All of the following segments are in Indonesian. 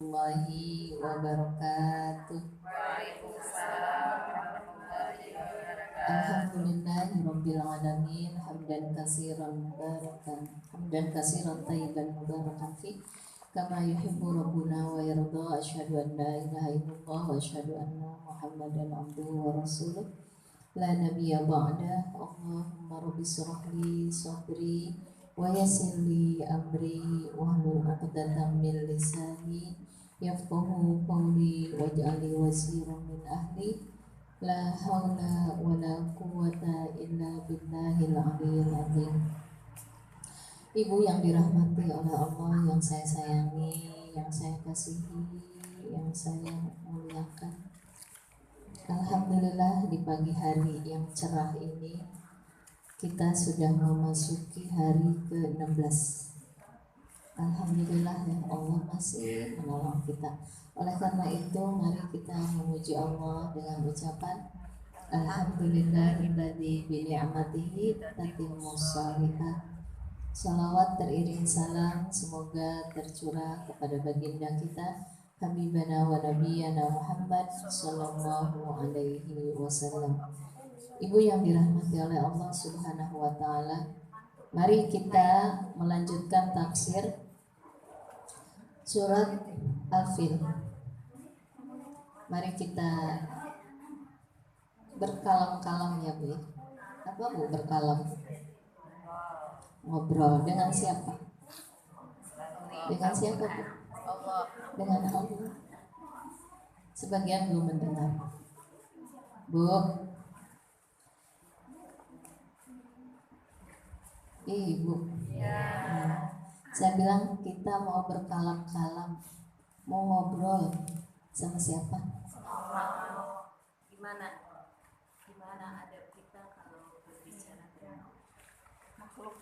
warahmatullahi wabarakatuh. Alhamdulillahirabbil alamin hamdan katsiran thayyiban mubarakan fi kama yuhibbu rabbuna wa yarda. Asyhadu an la ilaha illallah wa asyhadu anna Muhammadan abduhu wa rasuluh la nabiyya ba'da. Allahumma rabbi shrah li sadri wa yassir li amri wahlul 'uqdatam min lisani yafqahu qawli waj'al li waziran min ahli. La haula wa la quwwata illa billahil aliyyil azim. Ibu yang dirahmati oleh Allah, yang saya sayangi, yang saya kasihi, yang saya muliakan. Alhamdulillah, di pagi hari yang cerah ini kita sudah memasuki hari ke-16. Alhamdulillah ya, Allah masih menolong kita. Oleh karena itu, mari kita memuji Allah dengan ucapan Alhamdulillahilladzi bi ni'matihi tatimmus shalihat. Salawat teriring salam semoga tercurah kepada baginda kita Habibana wa Nabiyana Muhammad sallallahu alaihi wasallam. Ibu yang dirahmati oleh Allah Subhanahu wa taala, mari kita melanjutkan tafsir surat Al-Fil. Mari kita berkalam-kalam ya Bu. Apa Bu berkalam? Ngobrol dengan siapa? Dengan siapa Bu? Allah. Dengan Allah. Sebagian belum mendengar. Bu. Ibu. Ya. Saya bilang kita mau berkalam-kalam, mau ngobrol sama siapa? Gimana adab kita kalau berbicara dengan makhluk?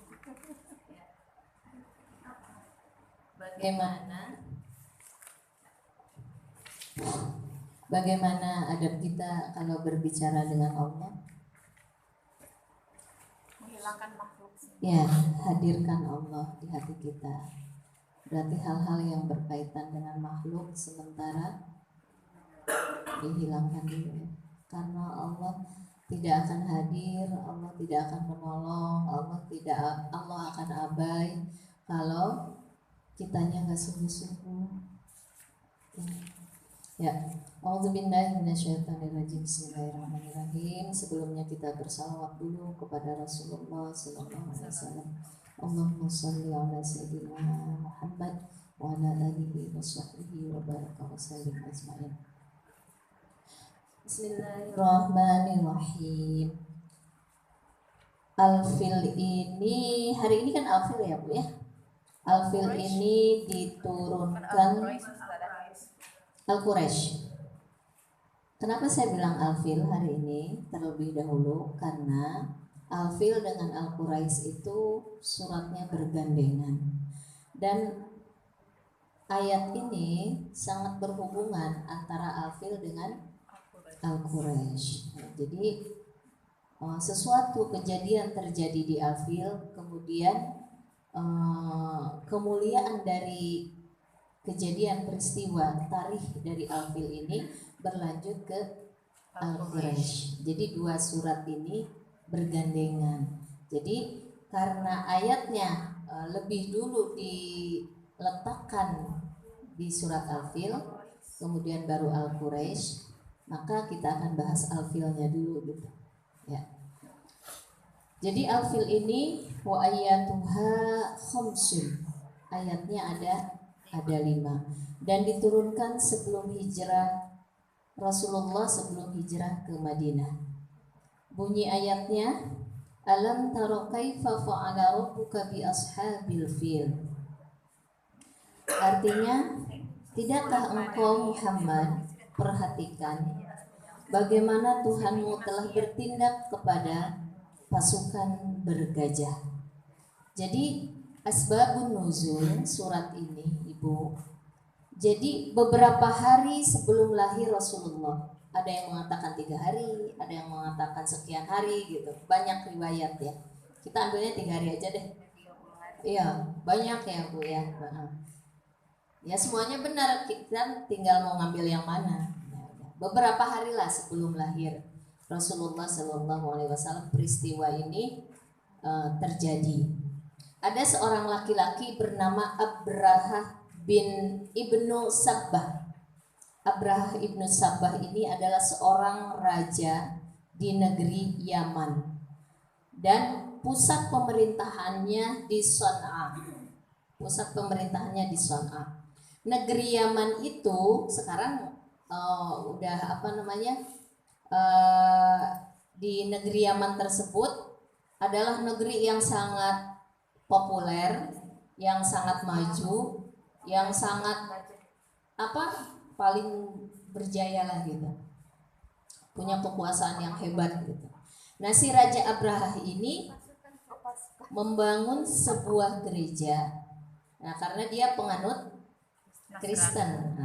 Bagaimana adab kita kalau berbicara dengan Allah? Menghilangkan makhluk. Ya, hadirkan Allah di hati kita. Berarti hal-hal yang berkaitan dengan makhluk sementara dihilangkan dulu ya. Karena Allah tidak akan hadir, Allah tidak akan menolong, Allah akan abai kalau kitanya nggak sungguh-sungguh. Ya, A'udzubillahi minasyaitonirrajim. Bismillahirrahmanirrahim. Sebelumnya kita bersalawat dulu kepada Rasulullah sallallahu alaihi wasallam. Allahumma shalli ala sayyidina Muhammad wa ala alihi wa sahbihi wa baraka wa sallim ajma'in. Bismillahirrahmanirrahim. Al-Fil ini, hari ini kan Al-Fil ya Bu ya. Al-Fil ini diturunkan Al-Quraisy. Kenapa saya bilang Al-Fil hari ini terlebih dahulu? Karena Al-Fil dengan Al-Quraisy itu suratnya bergandengan. Dan ayat ini sangat berhubungan antara Al-Fil dengan Al-Quraisy. Jadi sesuatu kejadian terjadi di Al-Fil, kemudian kemuliaan dari kejadian peristiwa tarikh dari Al-Fil ini berlanjut ke Al-Quraisy. Jadi dua surat ini bergandengan. Jadi karena ayatnya lebih dulu diletakkan di surat Al-Fil, kemudian baru Al-Quraisy, maka kita akan bahas Al-Filnya dulu gitu. Ya. Jadi Al-Fil ini wa ayatuha khamsun. Ayatnya ada 5 dan diturunkan sebelum hijrah Rasulullah, sebelum hijrah ke Madinah. Bunyi ayatnya, alam tara kaifa fa'ala rabbuka bi ashabil fil. Artinya, tidakkah engkau Muhammad perhatikan bagaimana Tuhanmu telah bertindak kepada pasukan bergajah. Jadi asbabun nuzul surat ini Ibu, jadi beberapa hari sebelum lahir Rasulullah, ada yang mengatakan 3 hari, ada yang mengatakan sekian hari gitu, banyak riwayat ya. Kita ambilnya 3 hari aja deh. Iya, banyak ya Bu ya. Ya semuanya benar, kita tinggal mau ngambil yang mana. Beberapa hari lah sebelum lahir Rasulullah SAW peristiwa ini terjadi. Ada seorang laki-laki bernama Abrahah bin Ibnu Sabbah. Abrahah ibnu Sabbah ini adalah seorang raja di negeri Yaman dan pusat pemerintahannya di Son'a. Pusat pemerintahannya di Son'a. Negeri Yaman itu sekarang udah di negeri Yaman tersebut adalah negeri yang sangat populer, yang sangat maju, yang sangat paling berjaya lah gitu, punya kekuasaan yang hebat gitu. Nah si Raja Abrahah ini membangun sebuah gereja. Nah karena dia penganut Kristen,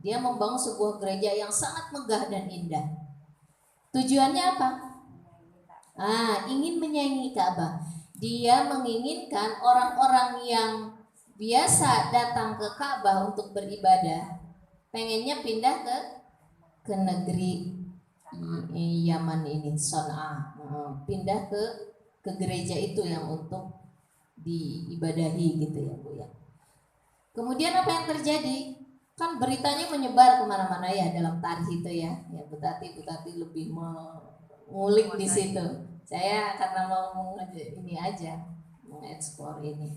dia membangun sebuah gereja yang sangat megah dan indah. Tujuannya apa? Ingin menyaingi Ka'bah. Dia menginginkan orang-orang yang biasa datang ke Ka'bah untuk beribadah, pengennya pindah ke negeri Yaman ini, Son'a, pindah ke gereja itu yang untuk diibadahi gitu ya Bu ya. Kemudian apa yang terjadi? Kan beritanya menyebar kemana-mana ya dalam tarikh itu ya. Ya Bu Tati lebih mengulik di situ. Saya karena mau ini aja, mengeksplor ini.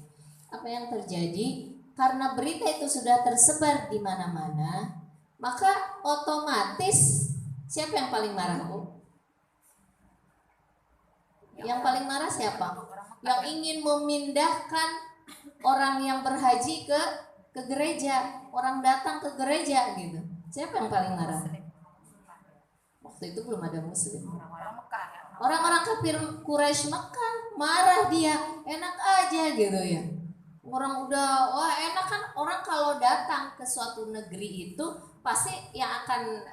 Apa yang terjadi? Karena berita itu sudah tersebar di mana-mana, maka otomatis siapa yang paling marah Bu? Yang paling marah siapa? Yang ingin memindahkan orang yang berhaji ke gereja, orang datang ke gereja gitu. Siapa yang paling marah? Waktu itu belum ada Muslim. Orang-orang kafir Quraisy Mekah marah dia, enak aja gitu ya. Orang udah enak kan, orang kalau datang ke suatu negeri itu pasti yang akan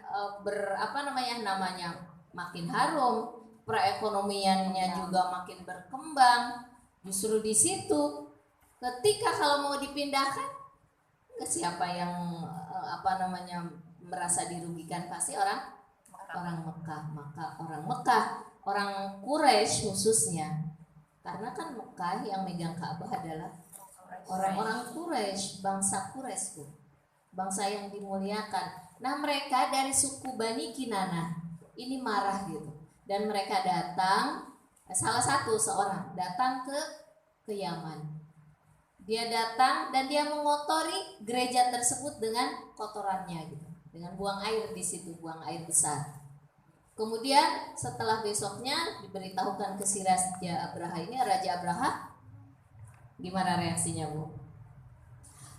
namanya makin harum, perekonomiannya juga makin berkembang. Justru di situ ketika kalau mau dipindahkan ke siapa yang merasa dirugikan, pasti orang Mekah. Maka orang Mekah, orang Quraisy khususnya, karena kan Mekah yang megang Ka'bah adalah orang-orang Quraisy, bangsa Quraisy, bangsa yang dimuliakan. Nah mereka dari suku Bani Kinanah ini marah gitu, dan mereka datang, seorang datang ke Yaman. Dia datang dan dia mengotori gereja tersebut dengan kotorannya gitu, dengan buang air di situ, buang air besar. Kemudian setelah besoknya diberitahukan ke si Raja Abrahah ini, Raja Abrahah gimana reaksinya Bu?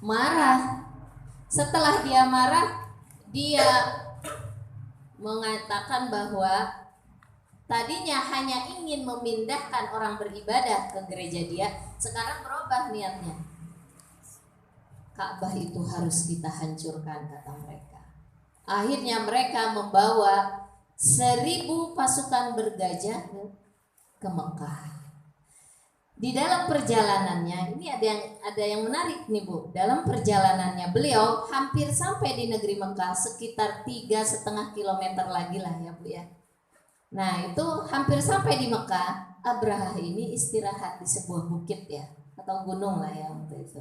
Marah. Setelah dia marah, dia mengatakan bahwa tadinya hanya ingin memindahkan orang beribadah ke gereja dia, sekarang berubah niatnya. Ka'bah itu harus kita hancurkan, kata mereka. Akhirnya mereka membawa 1000 pasukan bergajah ke Mekah. Di dalam perjalanannya ini ada yang menarik nih Bu. Dalam perjalanannya beliau hampir sampai di negeri Mekah, sekitar 3,5 kilometer lagi lah ya Bu ya. Nah itu hampir sampai di Mekah. Abrahah ini istirahat di sebuah bukit ya, atau gunung lah ya waktu itu.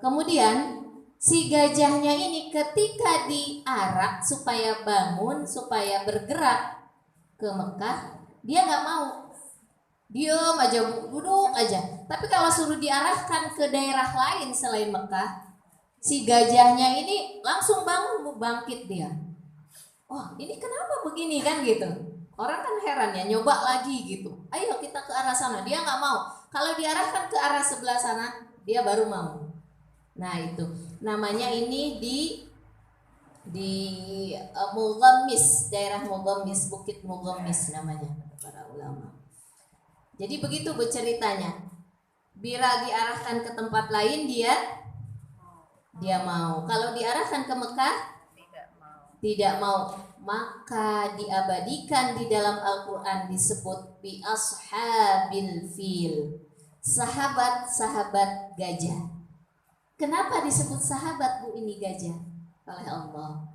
Kemudian si gajahnya ini ketika diarak supaya bangun, supaya bergerak ke Mekah, dia nggak mau, diam aja, duduk aja. Tapi kalau suruh diarahkan ke daerah lain selain Mekah, si gajahnya ini langsung bangun, bangkit dia. Wah ini kenapa begini kan gitu. Orang kan heran ya, nyoba lagi gitu. Ayo kita ke arah sana, dia nggak mau. Kalau diarahkan ke arah sebelah sana, dia baru mau. Nah itu namanya ini di Mughammis, daerah Mughammis, Bukit Mughammis namanya para ulama. Jadi begitu berceritanya. Bila diarahkan ke tempat lain dia mau. Kalau diarahkan ke Mekah tidak mau. Maka diabadikan di dalam Al-Quran disebut bi ashabil fil, sahabat-sahabat gajah. Kenapa disebut sahabat Bu ini gajah oleh Allah?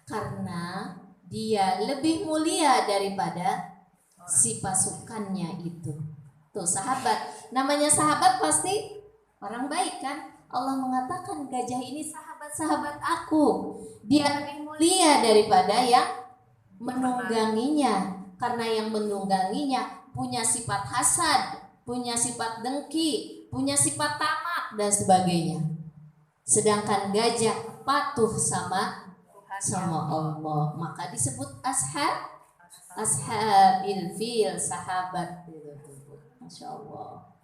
Karena dia lebih mulia daripada si pasukannya itu. Tuh sahabat, namanya sahabat pasti orang baik kan? Allah mengatakan gajah ini sahabat-sahabat aku. Dia lebih mulia daripada yang menungganginya. Karena yang menungganginya punya sifat hasad, punya sifat dengki, punya sifat tamak dan sebagainya. Sedangkan gajah patuh sama Allah, maka disebut ashabil fil, sahabat gitu. Masya Allah.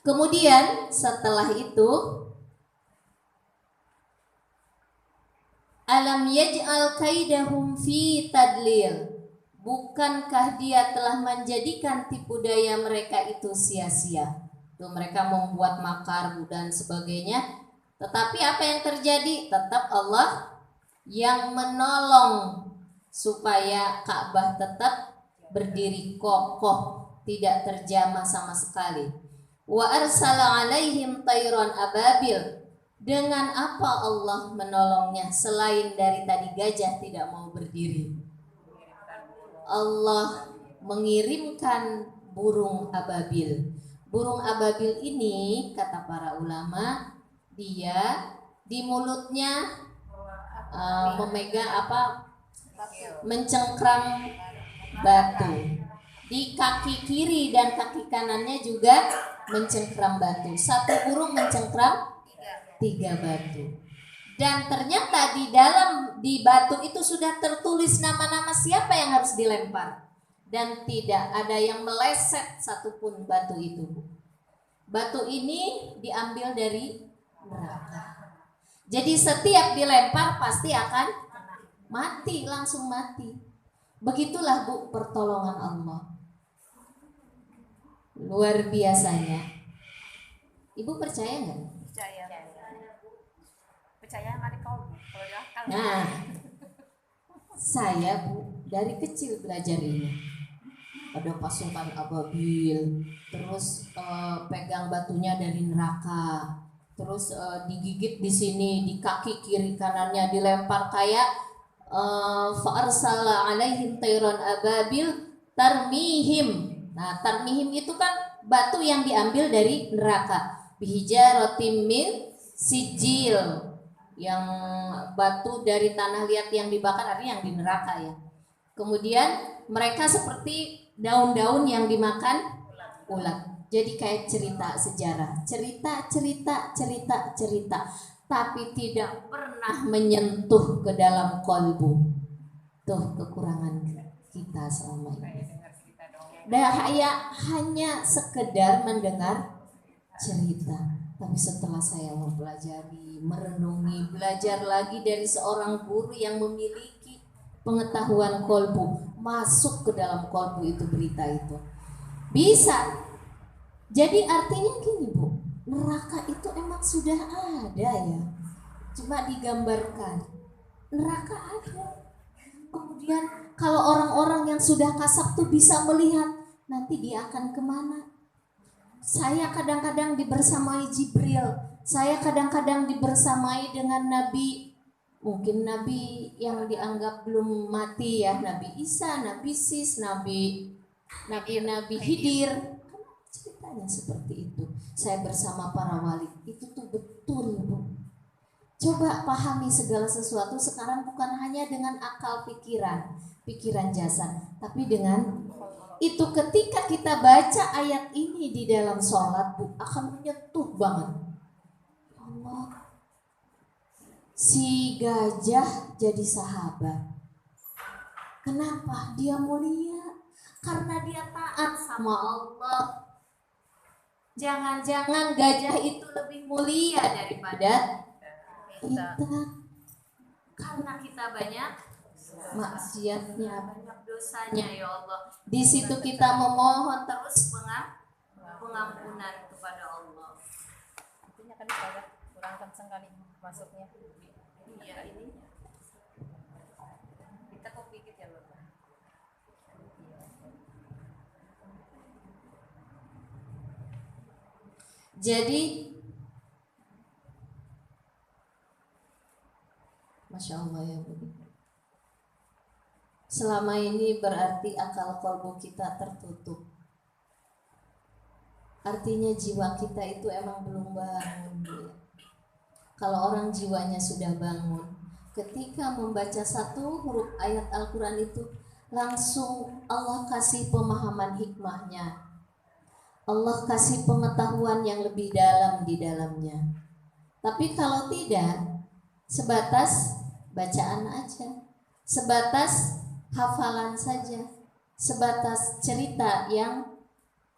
Kemudian setelah itu, alam yaj'al kaidahum fi tadlil. Bukankah dia telah menjadikan tipu daya mereka itu sia-sia? Tuh mereka membuat makar dan sebagainya. Tetapi apa yang terjadi? Tetap Allah yang menolong supaya Ka'bah tetap berdiri kokoh, tidak terjamah sama sekali. Wa arsala alaihim tayran ababil. Dengan apa Allah menolongnya selain dari tadi gajah tidak mau berdiri? Allah mengirimkan burung ababil. Burung ababil ini kata para ulama, dia di mulutnya memegang mencengkram batu. Di kaki kiri dan kaki kanannya juga mencengkram batu. Satu burung mencengkram 3 batu. Dan ternyata di batu itu sudah tertulis nama-nama siapa yang harus dilempar. Dan tidak ada yang meleset satupun batu itu. Batu ini diambil dari neraka. Jadi setiap dilempar pasti akan mati, langsung mati. Begitulah Bu pertolongan Allah. Luar biasanya. Ibu percaya nggak? Percaya mari kau kalau dia akal. Nah, saya Bu dari kecil belajar ini. Ada pasukan ababil, terus pegang batunya dari neraka, terus digigit di sini, di kaki kiri kanannya dilempar kayak fa'arsala alaihim tayran ababil tarmihim. Nah, tarmihim itu kan batu yang diambil dari neraka. Bihijaratim min sijil, yang batu dari tanah liat yang dibakar, artinya yang di neraka ya. Kemudian mereka seperti daun-daun yang dimakan ulat. Jadi kayak cerita sejarah, cerita, tapi tidak pernah menyentuh ke dalam kolbu. Tuh kekurangan kita selama ini. Hanya sekedar mendengar cerita. Tapi setelah saya mempelajari, merenungi, belajar lagi dari seorang guru yang memiliki pengetahuan kolbu, masuk ke dalam kolbu itu berita itu. Bisa. Jadi artinya gini Bu, neraka itu emang sudah ada ya, cuma digambarkan. Neraka ada. Kemudian kalau orang-orang yang sudah kasab tuh bisa melihat nanti dia akan kemana. Saya kadang-kadang dibersamai Jibril, saya kadang-kadang dibersamai dengan Nabi, mungkin Nabi yang dianggap belum mati ya, Nabi Isa, Nabi Sis, Nabi Hidir. Ceritanya seperti itu. Saya bersama para wali, itu tuh betul Bu. Coba pahami segala sesuatu sekarang bukan hanya dengan akal pikiran jasad, tapi dengan itu ketika kita baca ayat ini di dalam sholat Bu, akan menyentuh banget. Allah, si gajah jadi sahabat. Kenapa? Dia mulia karena dia taat sama Allah. Jangan-jangan gajah itu lebih mulia daripada kita, karena kita banyak maksiatnya, banyak dosanya ya Allah. Di situ kita memohon terus pengampunan kepada Allah. Artinya kan saya kurang kencang kali masuknya. Iya ini. Kita kok pikir ya Bapak. Jadi Masya Allah ya Bu. Selama ini berarti akal kalbu kita tertutup. Artinya jiwa kita itu emang belum bangun Bu. Kalau orang jiwanya sudah bangun, ketika membaca satu huruf ayat Al-Quran itu, langsung Allah kasih pemahaman hikmahnya. Allah kasih pengetahuan yang lebih dalam di dalamnya. Tapi kalau tidak, sebatas bacaan aja, sebatas hafalan saja, sebatas cerita yang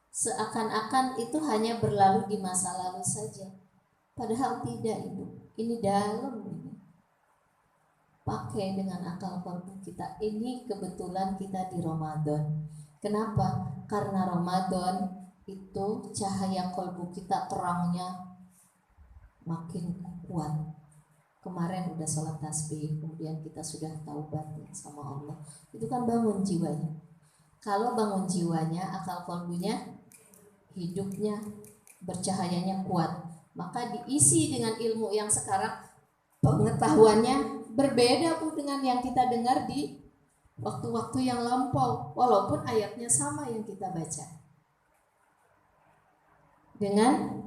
seakan-akan itu hanya berlalu di masa lalu saja. Padahal tidak Ibu, ini dalam ini. Pakai dengan akal kalbu kita. Ini kebetulan kita di Ramadan. Kenapa? Karena Ramadan itu cahaya kalbu kita terangnya makin kuat. Kemarin udah sholat tasbih, kemudian kita sudah taubat sama Allah. Itu kan bangun jiwanya. Kalau bangun jiwanya, akal kalbunya, hidupnya, bercahayanya kuat, maka diisi dengan ilmu yang sekarang pengetahuannya berbeda Bu dengan yang kita dengar di waktu-waktu yang lampau, walaupun ayatnya sama yang kita baca. Dengan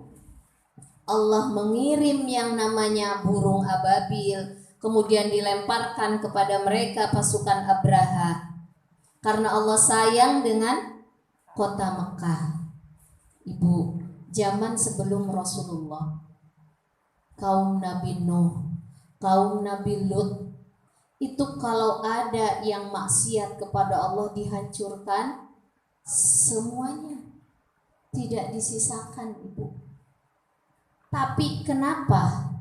Allah mengirim yang namanya burung ababil, kemudian dilemparkan kepada mereka pasukan Abraha, karena Allah sayang dengan kota Mekah. Ibu, zaman sebelum Rasulullah, kaum Nabi Nuh, kaum Nabi Lut, itu kalau ada yang maksiat kepada Allah dihancurkan semuanya, tidak disisakan Ibu. Tapi kenapa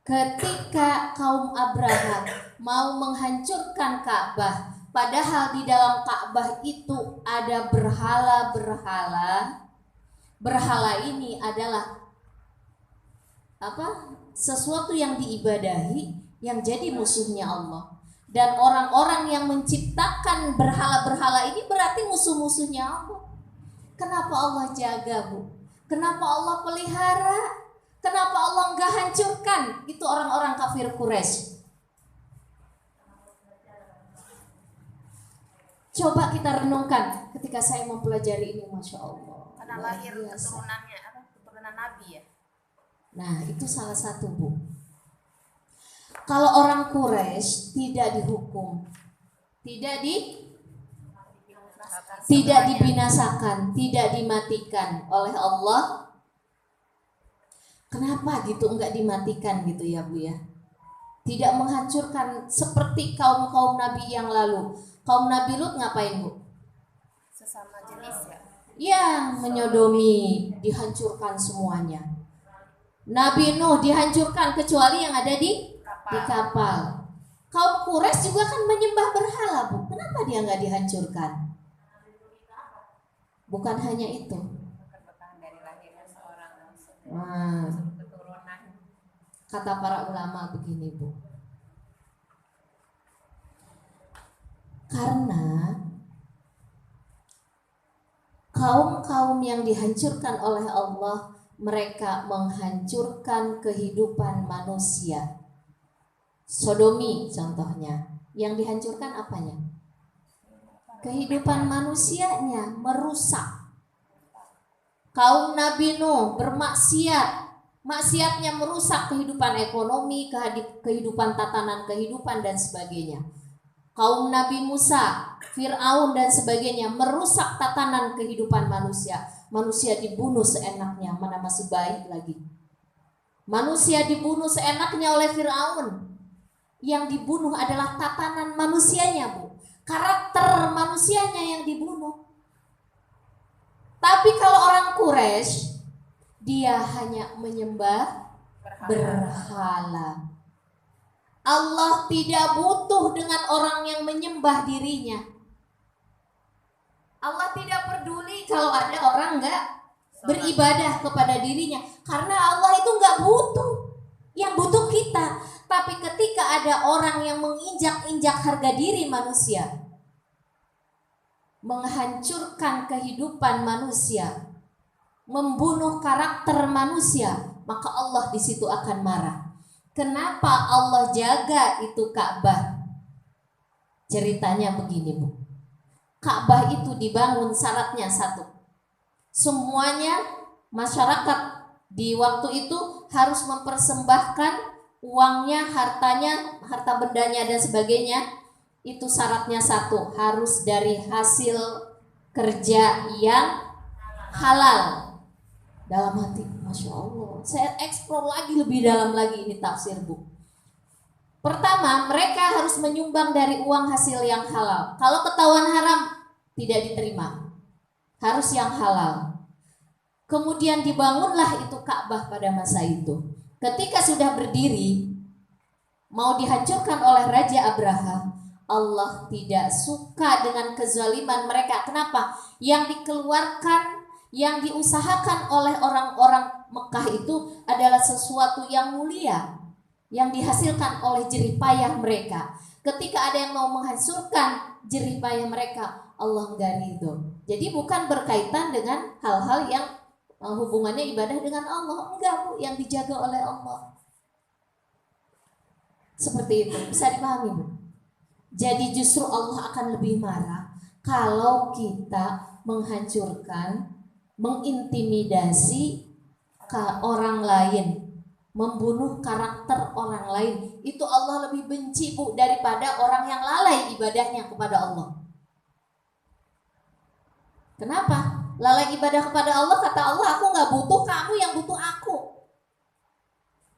ketika kaum Abraha mau menghancurkan Ka'bah, padahal di dalam Ka'bah itu ada berhala-berhala, berhala ini adalah sesuatu yang diibadahi, yang jadi musuhnya Allah. Dan orang-orang yang menciptakan berhala-berhala ini berarti musuh-musuhnya Allah. Kenapa Allah jaga Bu? Kenapa Allah pelihara? Kenapa Allah enggak hancurkan? Itu orang-orang kafir Quraisy. Coba kita renungkan ketika saya mempelajari ini, Masya Allah. Karena lahir keturunannya keturunan Nabi ya. Nah itu salah satu Bu. Kalau orang Quraisy tidak dihukum, tidak dibinasakan, tidak dimatikan oleh Allah. Kenapa gitu enggak dimatikan gitu ya Bu ya? Tidak menghancurkan seperti kaum-kaum Nabi yang lalu. Kaum Nabi Lut ngapain Bu? Sesama jenis ya. Yang menyodomi, dihancurkan semuanya. Nabi Nuh dihancurkan kecuali yang ada di kapal. Kaum Quraisy juga kan menyembah berhala Bu. Kenapa dia nggak dihancurkan? Bukan hanya itu. Dari lahirnya seorang keturunan. Kata para ulama begini Bu. Karena kaum-kaum yang dihancurkan oleh Allah, mereka menghancurkan kehidupan manusia. Sodomi contohnya. Yang dihancurkan apanya? Kehidupan manusianya, merusak. Kaum Nabi Nuh bermaksiat. Maksiatnya merusak kehidupan ekonomi, kehidupan tatanan kehidupan dan sebagainya. Kaum Nabi Musa, Fir'aun dan sebagainya merusak tatanan kehidupan manusia. Manusia dibunuh seenaknya, mana masih baik lagi. Manusia dibunuh seenaknya oleh Fir'aun. Yang dibunuh adalah tatanan manusianya Bu, karakter manusianya yang dibunuh. Tapi kalau orang Quraisy, dia hanya menyembah berhala. Allah tidak butuh dengan orang yang menyembah dirinya. Allah tidak peduli kalau ada orang enggak beribadah kepada dirinya, karena Allah itu enggak butuh. Yang butuh kita. Tapi ketika ada orang yang menginjak-injak harga diri manusia, menghancurkan kehidupan manusia, membunuh karakter manusia, maka Allah di situ akan marah. Kenapa Allah jaga itu Ka'bah? Ceritanya begini, Bu. Ka'bah itu dibangun syaratnya satu. Semuanya masyarakat di waktu itu harus mempersembahkan uangnya, hartanya, harta bendanya dan sebagainya. Itu syaratnya satu, harus dari hasil kerja yang halal. Dalam hati, Masya Allah, saya eksplor lagi lebih dalam lagi ini tafsir, Bu. Pertama, mereka harus menyumbang dari uang hasil yang halal. Kalau ketahuan haram, tidak diterima. Harus yang halal. Kemudian dibangunlah itu Ka'bah pada masa itu. Ketika sudah berdiri, mau dihancurkan oleh Raja Abraha, Allah tidak suka dengan kezaliman mereka. Kenapa? Yang dikeluarkan, yang diusahakan oleh orang-orang Mekah itu adalah sesuatu yang mulia, yang dihasilkan oleh jerih payah mereka. Ketika ada yang mau menghancurkan jerih payah mereka, Allah enggak ridho. Jadi bukan berkaitan dengan hal-hal yang hubungannya ibadah dengan Allah. Enggak, Bu, yang dijaga oleh Allah. Seperti itu, bisa dipahami, Bu? Jadi justru Allah akan lebih marah kalau kita menghancurkan, mengintimidasi ke orang lain, membunuh karakter orang lain. Itu Allah lebih benci, Bu, daripada orang yang lalai ibadahnya kepada Allah. Kenapa? Lalai ibadah kepada Allah, kata Allah, aku gak butuh kamu, yang butuh aku.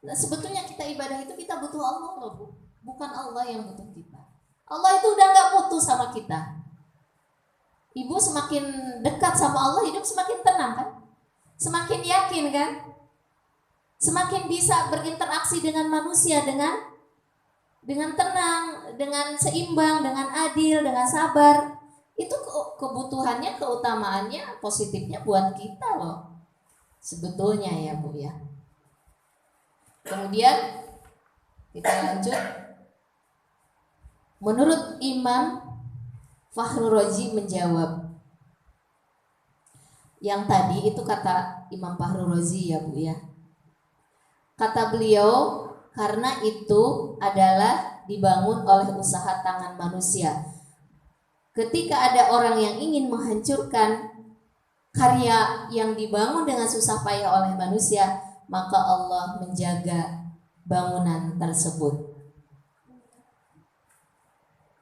Nah, sebetulnya kita ibadah itu kita butuh Allah loh, Bu. Bukan Allah yang butuh kita. Allah itu udah gak butuh sama kita. Ibu semakin dekat sama Allah, hidup semakin tenang kan? Semakin yakin kan? Semakin bisa berinteraksi dengan manusia dengan tenang, dengan seimbang, dengan adil, dengan sabar. Itu kebutuhannya, keutamaannya, positifnya buat kita loh. Sebetulnya ya, Bu ya. Kemudian kita lanjut. Menurut Imam Fakhrul Razi menjawab, yang tadi itu kata Imam Fakhrul Razi ya, Bu ya. Kata beliau, karena itu adalah dibangun oleh usaha tangan manusia. Ketika ada orang yang ingin menghancurkan karya yang dibangun dengan susah payah oleh manusia, maka Allah menjaga bangunan tersebut.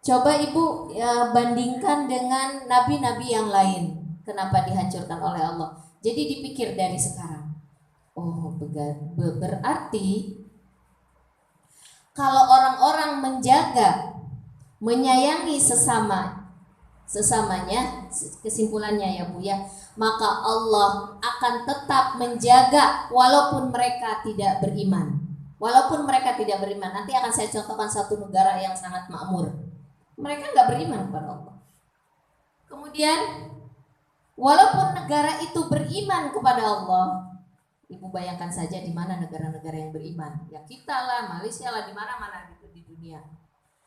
Coba Ibu ya, bandingkan dengan nabi-nabi yang lain. Kenapa dihancurkan oleh Allah? Jadi dipikir dari sekarang. Oh, berarti kalau orang-orang menjaga, menyayangi sesamanya, kesimpulannya ya, Bu ya, maka Allah akan tetap menjaga walaupun mereka tidak beriman. Walaupun mereka tidak beriman. Nanti akan saya contohkan satu negara yang sangat makmur. Mereka nggak beriman kepada Allah. Kemudian walaupun negara itu beriman kepada Allah, Ibu bayangkan saja di mana negara-negara yang beriman. Ya kita lah, Malaysia lah, di mana-mana gitu di dunia.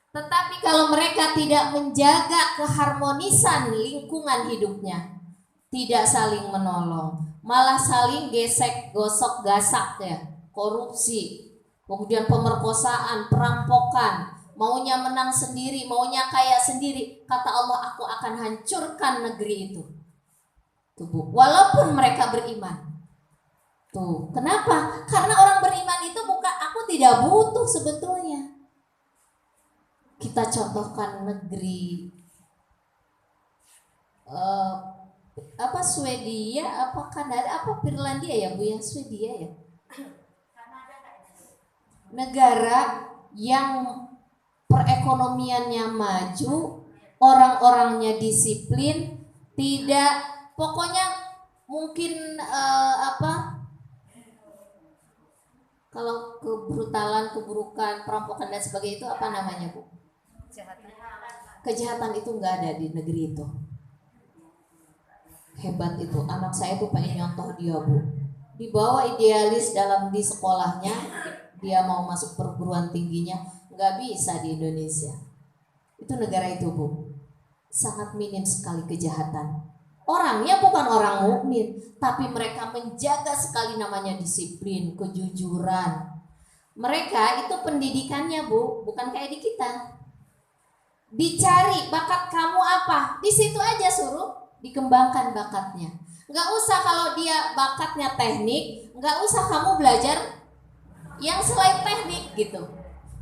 Tetapi kalau mereka tidak menjaga keharmonisan lingkungan hidupnya, tidak saling menolong, malah saling gesek, gosok, gasak ya, korupsi, kemudian pemerkosaan, perampokan, maunya menang sendiri, maunya kaya sendiri, kata Allah, aku akan hancurkan negeri itu. Tuh, Bu, walaupun mereka beriman. Tuh, kenapa? Karena orang beriman itu bukan, aku tidak butuh sebetulnya. Kita contohkan negeri Swedia, apa Kanada, apa Finlandia ya, Bu ya, Swedia ya. Negara yang perekonomiannya maju, orang-orangnya disiplin, tidak, pokoknya mungkin kalau kebrutalan, keburukan, perampokan dan sebagainya itu apa namanya, Bu? Kejahatan itu nggak ada di negeri itu. Hebat itu. Anak saya tuh pengen nyontoh dia, Bu. Dibawa idealis di sekolahnya, dia mau masuk perguruan tingginya, nggak bisa di Indonesia. Itu negara itu, Bu. Sangat minim sekali kejahatan. Orangnya bukan orang mukmin, tapi mereka menjaga sekali namanya disiplin, kejujuran. Mereka itu pendidikannya Bu, bukan kayak di kita. Dicari bakat kamu apa, di situ aja suruh dikembangkan bakatnya. Nggak usah kalau dia bakatnya teknik, nggak usah kamu belajar yang selain teknik gitu.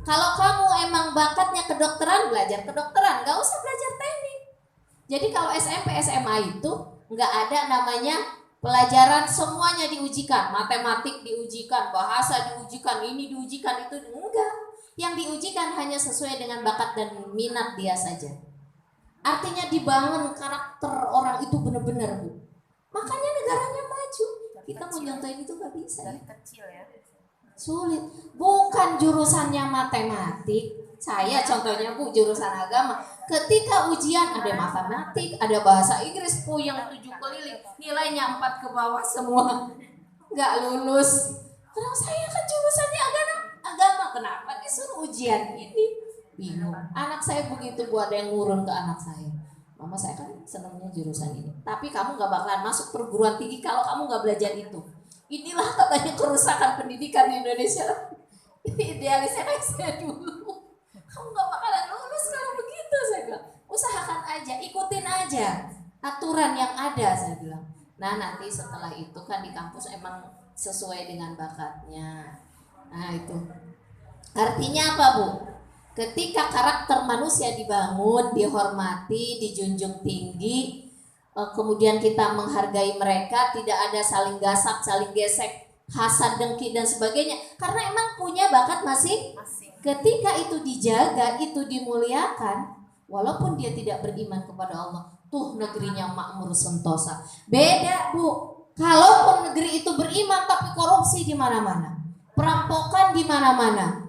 Kalau kamu emang bakatnya kedokteran, belajar kedokteran, nggak usah belajar teknik. Jadi kalau SMP SMA itu nggak ada namanya pelajaran semuanya diujikan, matematik diujikan, bahasa diujikan, ini diujikan, itu enggak. Yang diujikan hanya sesuai dengan bakat dan minat dia saja. Artinya dibangun karakter orang itu benar-benar Bu. Makanya negaranya maju. Kita mau nyontohin itu nggak bisa ya. Dari kecil ya. Sulit. Bukan jurusannya matematik. Saya contohnya Bu jurusan agama. Ketika ujian ada matematik, ada bahasa Inggris, puyeng 7 keliling, nilainya 4 ke bawah semua, nggak lulus. Kalau saya kan jurusannya agama, kenapa disuruh ujian ini? Bingung. Anak saya begitu Bu, ada yang ngurun ke anak saya. Mama saya kan senangnya jurusan ini, tapi kamu nggak bakalan masuk perguruan tinggi kalau kamu nggak belajar itu. Inilah katanya kerusakan pendidikan di Indonesia. Idealisnya kayak saya dulu. Kamu gak bakalan lulus kalau begitu, saya bilang. Usahakan aja, ikutin aja aturan yang ada, saya bilang. Nah nanti setelah itu kan di kampus emang sesuai dengan bakatnya. Nah itu artinya apa Bu? Ketika karakter manusia dibangun, dihormati, dijunjung tinggi, kemudian kita menghargai mereka, tidak ada saling gasak, saling gesek, hasad, dengki dan sebagainya, karena emang punya bakat masing-masing. Ketika itu dijaga, itu dimuliakan, walaupun dia tidak beriman kepada Allah, tuh negerinya makmur sentosa. Beda Bu, kalaupun negeri itu beriman tapi korupsi di mana-mana, perampokan di mana-mana,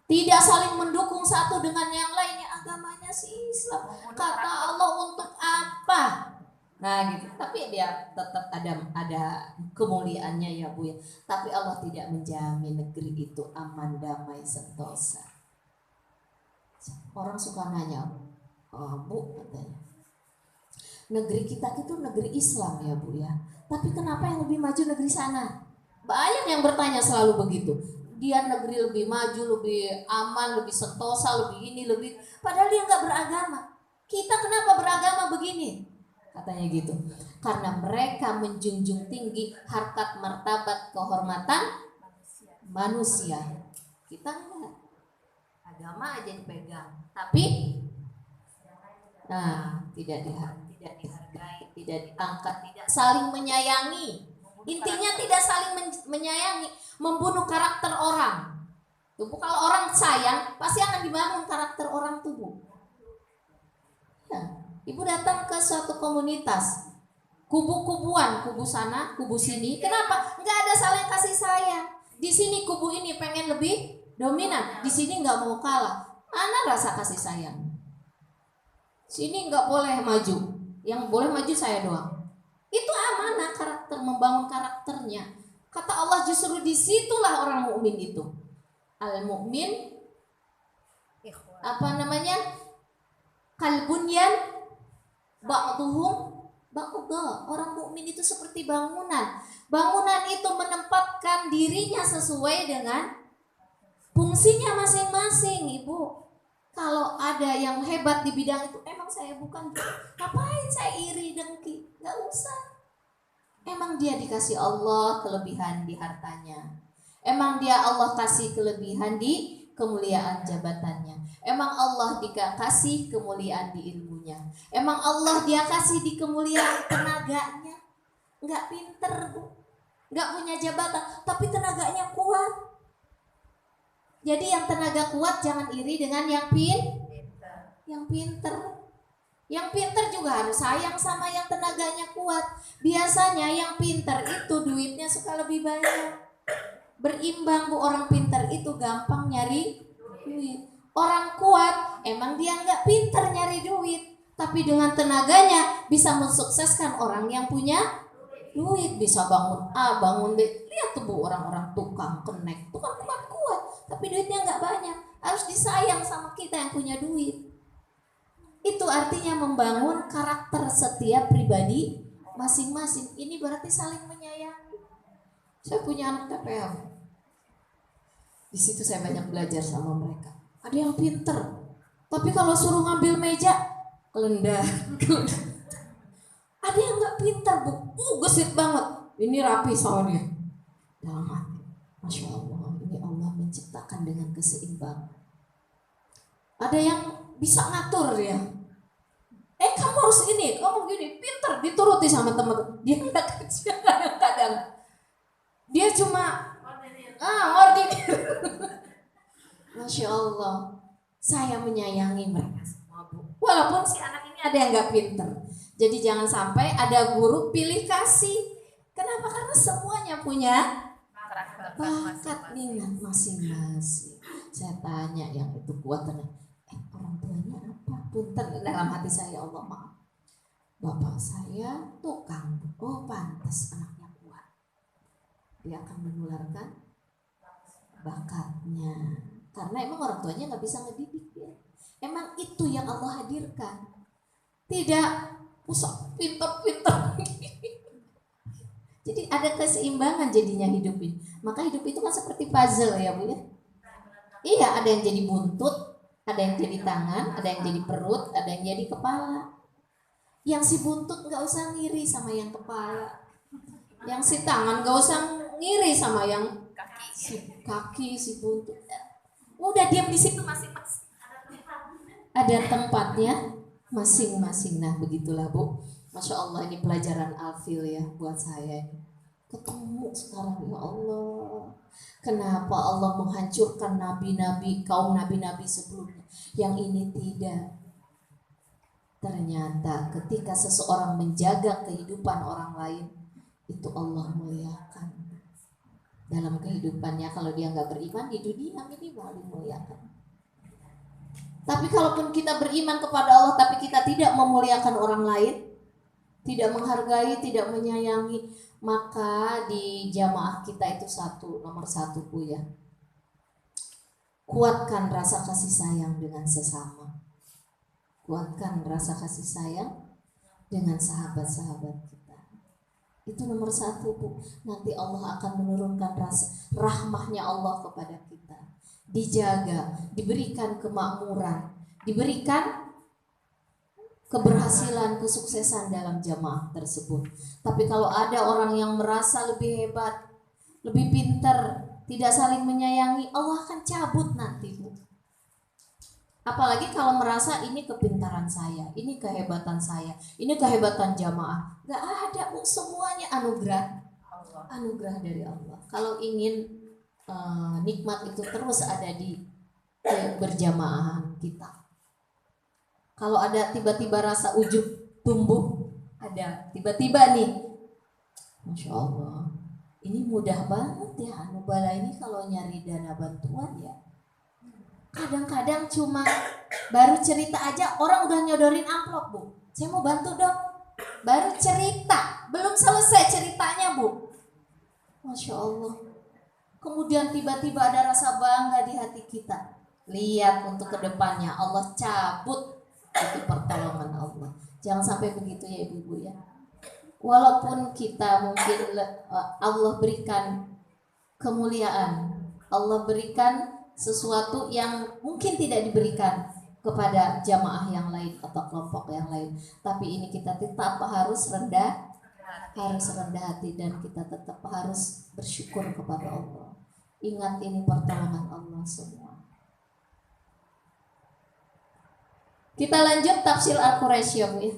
tidak saling mendukung satu dengan yang lainnya, agamanya si Islam, kata Allah untuk apa? Nah gitu, tapi dia tetap ada kemuliaannya ya Bu ya. Tapi Allah tidak menjamin negeri itu aman, damai, sentosa. Orang suka nanya, Bu katanya, negeri kita itu negeri Islam ya Bu ya, tapi kenapa yang lebih maju negeri sana? Banyak yang bertanya selalu begitu. Dia negeri lebih maju, lebih aman, lebih sentosa, lebih ini, lebih, padahal dia nggak beragama. Kita kenapa beragama begini? Katanya gitu, karena mereka menjunjung tinggi harkat martabat kehormatan manusia. Kita enggak, agama aja dipegang, tapi tidak dihargai, tidak diangkat, tidak saling menyayangi. Intinya tidak saling menyayangi, membunuh karakter orang. Tuh, kalau orang sayang pasti akan dibangun karakter orang tubuh. Ya. Ibu datang ke suatu komunitas, kubu-kubuan, kubu sana, kubu sini. Kenapa? Nggak ada saling kasih sayang. Di sini kubu ini pengen lebih dominan, di sini nggak mau kalah. Mana rasa kasih sayang? Sini nggak boleh maju, yang boleh maju saya doang. Itu amanah karakter, membangun karakternya. Kata Allah justru disitulah orang mukmin itu. Al mukmin apa namanya? Kalbunyan ba'duhum ba'dha. Orang mukmin itu seperti bangunan. Bangunan itu menempatkan dirinya sesuai dengan fungsinya masing-masing, Ibu. Kalau ada yang hebat di bidang itu, emang saya bukan. Ngapain saya iri dengki? Gak usah. Emang dia dikasih Allah kelebihan di hartanya. Emang dia Allah kasih kelebihan di kemuliaan jabatannya. Emang Allah dikasih kemuliaan di ilmunya. Emang Allah dia kasih di kemuliaan tenaganya. Nggak pinter Bu, nggak punya jabatan, tapi tenaganya kuat. Jadi yang tenaga kuat jangan iri dengan yang pinter. Yang pinter juga harus sayang sama yang tenaganya kuat. Biasanya yang pinter itu duitnya suka lebih banyak. Berimbang Bu, orang pinter itu gampang nyari duit. Orang kuat emang dia nggak pinter nyari duit, tapi dengan tenaganya bisa mensukseskan orang yang punya duit. Bisa bangun A, bangun B. Lihat tuh Bu, orang-orang tukang kenek, tukang kuat, tapi duitnya nggak banyak. Harus disayang sama kita yang punya duit. Itu artinya membangun karakter setiap pribadi masing-masing. Ini berarti saling menyayangi. Saya punya anak TPL. Di situ saya banyak belajar sama mereka. Ada yang pinter, tapi kalau suruh ngambil meja kelendah. Ada yang nggak pinter bu, gesit banget. Ini rapi sama dia. Dalam hati, masya Allah, ini Allah menciptakan dengan keseimbangan. Ada yang bisa ngatur ya. Kamu harus ini, kamu gini, pinter, dituruti sama teman-teman. Dia nggak kerja kadang. Dia cuma ordinir. Masya Allah, saya menyayangi mereka semua bu. Walaupun si anak ini ada yang nggak pinter. Jadi jangan sampai ada guru pilih kasih. Kenapa? Karena semuanya punya bakat minat masing-masing. Saya tanya yang itu kuatnya, orang tuanya apa? Punten, dalam hati saya, Allah maaf, bapak saya tukang. Oh pantas anaknya kuat. Dia akan menularkan bakatnya. Karena emang orang tuanya nggak bisa ngedidik ya. Emang itu yang Allah hadirkan. Tidak usah pintar-pintar. Jadi ada keseimbangan jadinya hidup ini. Maka hidup itu kan seperti puzzle ya bu ya. Iya, ada yang jadi buntut, ada yang jadi tangan, ada yang jadi perut, ada yang jadi kepala. Yang si buntut nggak usah ngiri sama yang kepala. Yang si tangan nggak usah ngiri sama yang si kaki, si buntut. Udah diam di situ masing-masing. Ada tempatnya masing-masing. Nah begitulah bu. Masya Allah, ini pelajaran Alfil ya buat saya. Ketemu sekarang, ya Allah. Kenapa Allah menghancurkan nabi-nabi, kaum nabi-nabi sebelumnya? Yang ini tidak. Ternyata ketika seseorang menjaga kehidupan orang lain, itu Allah muliakan. Dalam kehidupannya, kalau dia nggak beriman, di dunia minimal dimuliakan. Tapi kalaupun kita beriman kepada Allah, tapi kita tidak memuliakan orang lain, tidak menghargai, tidak menyayangi, maka di jamaah kita itu nomor satu bu ya. Kuatkan rasa kasih sayang dengan sesama. Kuatkan rasa kasih sayang dengan sahabat-sahabat kita. Itu nomor satu bu. Nanti Allah akan menurunkan rahmahnya Allah kepada kita. Dijaga, diberikan kemakmuran, diberikan keberhasilan, kesuksesan dalam jamaah tersebut. Tapi kalau ada orang yang merasa lebih hebat, lebih pintar, tidak saling menyayangi, Allah akan cabut nanti bu. Apalagi kalau merasa ini kepintaran saya, ini kehebatan saya, ini kehebatan jamaah. Gak ada bu, semuanya anugerah. Anugerah dari Allah. Kalau ingin nikmat itu terus ada di berjamaah kita. Kalau ada tiba-tiba rasa ujub tumbuh, ada tiba-tiba nih, Masya Allah, ini mudah banget ya Nubala ini kalau nyari dana bantuan ya. Kadang-kadang cuma baru cerita aja orang udah nyodorin amplop bu. Saya mau bantu dong. Baru cerita, belum selesai ceritanya bu. Masya Allah. Kemudian tiba-tiba ada rasa bangga di hati kita. Lihat untuk kedepannya Allah cabut itu pertolongan Allah. Jangan sampai begitu ya ibu-ibu ya. Walaupun kita mungkin Allah berikan kemuliaan, Allah berikan sesuatu yang mungkin tidak diberikan kepada jamaah yang lain atau kelompok yang lain, tapi ini kita tetap harus rendah hati dan kita tetap harus bersyukur kepada Allah. Ingat ini pertolongan Allah semua. Kita lanjut tafsir Al-Quraisy ya Bu ya.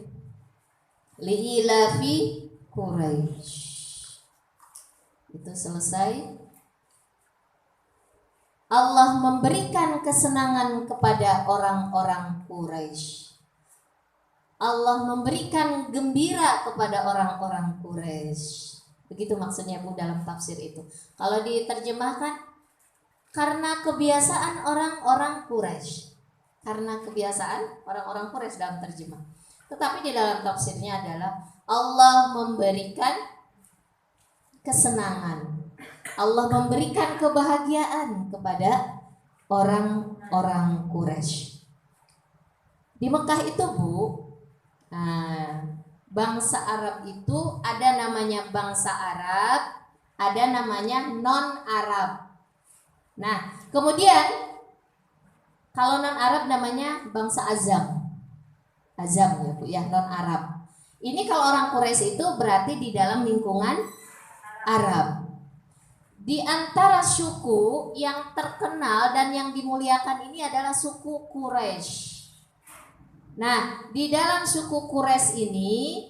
Li'ilafi Quraisy. Itu selesai. Allah memberikan kesenangan kepada orang-orang Quraisy. Allah memberikan gembira kepada orang-orang Quraisy. Begitu maksudnya Bu dalam tafsir itu. Kalau diterjemahkan, karena kebiasaan orang-orang Quraisy. Karena kebiasaan orang-orang Quraisy dalam terjemah. Tetapi di dalam tafsirnya adalah Allah memberikan kesenangan. Allah memberikan kebahagiaan kepada orang-orang Quraisy. Di Mekah itu Bu, bangsa Arab itu ada namanya bangsa Arab, ada namanya non-Arab. Nah, kemudian kalau non Arab namanya bangsa Azam. Azam ya Bu ya, non Arab. Ini kalau orang Quraisy itu berarti di dalam lingkungan Arab. Di antara suku yang terkenal dan yang dimuliakan ini adalah suku Quraisy. Nah, di dalam suku Quraisy ini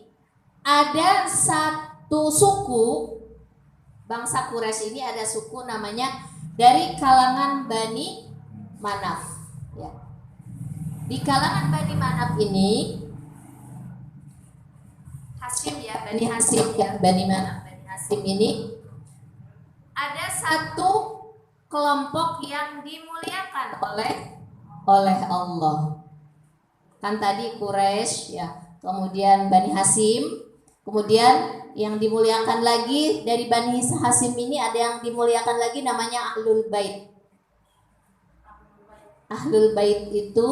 ada satu suku, bangsa Quraisy ini ada suku namanya dari kalangan Bani Manaf. Ya. Di kalangan Bani Manaf ini, Hasyim ya, Bani Hasyim ya, Bani Manaf, Bani Hasyim ini ada satu kelompok yang dimuliakan oleh Allah. Kan tadi Quraisy ya, kemudian Bani Hasyim, kemudian yang dimuliakan lagi dari Bani Hasyim ini ada yang dimuliakan lagi namanya Ahlul Bait. Ahlul Bait itu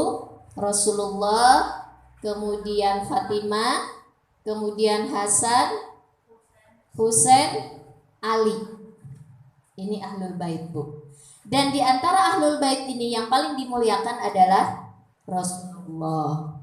Rasulullah, kemudian Fatimah, kemudian Hasan, Husain, Ali. Ini Ahlul Bait Bu. Dan di antara Ahlul Bait ini yang paling dimuliakan adalah Rasulullah.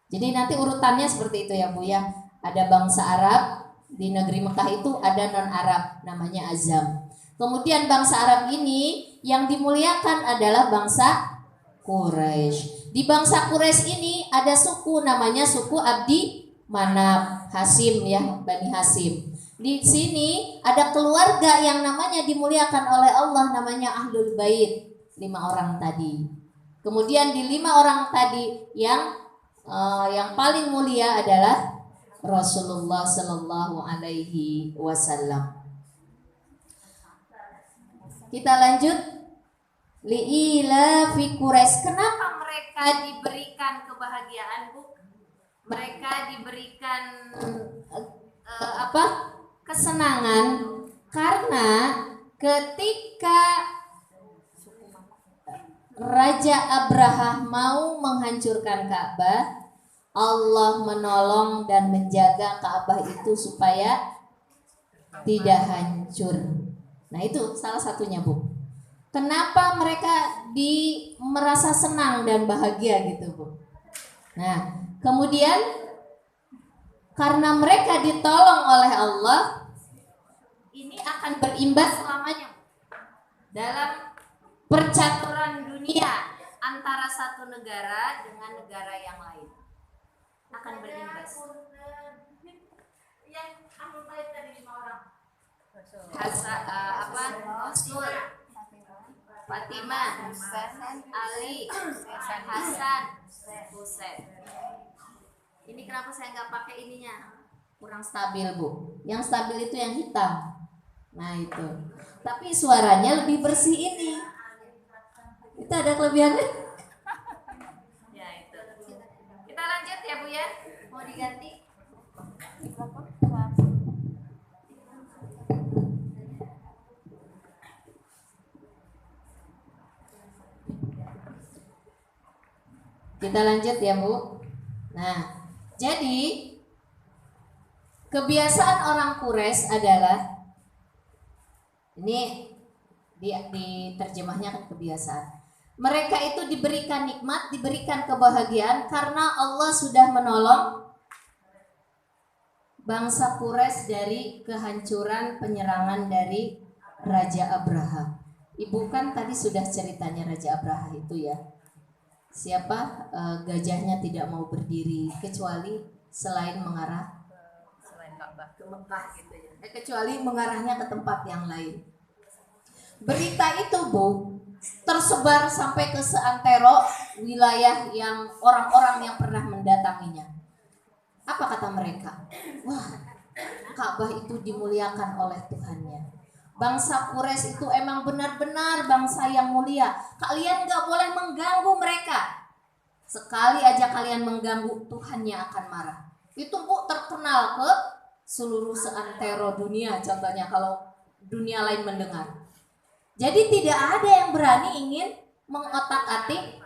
Jadi nanti urutannya seperti itu ya Bu ya. Ada bangsa Arab, di negeri Mekah itu ada non Arab namanya Azam. Kemudian bangsa Arab ini yang dimuliakan adalah bangsa Quraisy. Di bangsa Quraisy ini ada suku namanya suku Abdi Manaf, Hasyim ya, Bani Hasyim. Di sini ada keluarga yang namanya dimuliakan oleh Allah namanya Ahlul Bait, 5 orang tadi. Kemudian di 5 orang tadi yang paling mulia adalah Rasulullah Sallallahu Alaihi Wasallam. Kita lanjut. Li'ila fi Quraisy. Kenapa mereka diberikan kebahagiaan Bu? Mereka diberikan kesenangan karena ketika Raja Abraha mau menghancurkan Ka'bah, Allah menolong dan menjaga Ka'bah itu supaya tidak hancur. Nah itu salah satunya Bu. Kenapa mereka merasa senang dan bahagia gitu Bu? Nah kemudian karena mereka ditolong oleh Allah, ini akan berimbas selamanya dalam percaturan dunia antara satu negara dengan negara yang lain. Akan berimbas. Yang Ahlul Bait tadi 5 orang. Rasul, Fatimah, Ali, Hasan, Husain. Ini kenapa saya nggak pakai ininya? Kurang stabil Bu. Yang stabil itu yang hitam. Nah itu. Tapi suaranya lebih bersih ini. Itu ada kelebihannya. Ya itu. Kita lanjut ya Bu ya. Mau diganti? Kita lanjut ya Bu. Nah, jadi kebiasaan orang Quraisy adalah ini di terjemahnya kan kebiasaan. Mereka itu diberikan nikmat, diberikan kebahagiaan karena Allah sudah menolong bangsa Quraisy dari kehancuran penyerangan dari Raja Abraha. Ibu kan tadi sudah ceritanya Raja Abraha itu ya. Siapa gajahnya tidak mau berdiri kecuali selain mengarah ke Mekah gitu ya. Kecuali mengarahnya ke tempat yang lain. Berita itu Bu tersebar sampai ke seantero wilayah yang orang-orang yang pernah mendatanginya. Apa kata mereka? Wah, Ka'bah itu dimuliakan oleh Tuhannya. Bangsa Quraisy itu emang benar-benar bangsa yang mulia. Kalian gak boleh mengganggu mereka. Sekali aja kalian mengganggu, Tuhannya akan marah. Itu Bu terkenal ke seluruh seantero dunia. Contohnya kalau dunia lain mendengar. Jadi tidak ada yang berani ingin mengotak-atik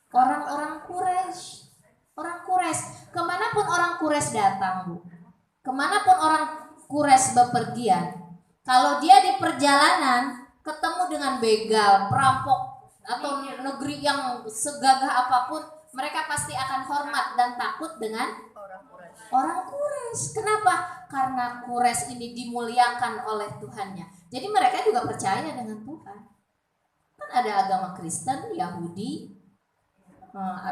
orang-orang Quraisy. Orang Quraisy, kemanapun orang Quraisy datang Bu, kemanapun orang Quraisy bepergian, kalau dia di perjalanan ke ketemu dengan begal, perampok atau negeri yang segagah apapun, mereka pasti akan hormat dan takut dengan orang Quraisy. Kenapa? Karena Quraisy ini dimuliakan oleh Tuhannya. Jadi mereka juga percaya dengan Tuhan. Kan ada agama Kristen, Yahudi,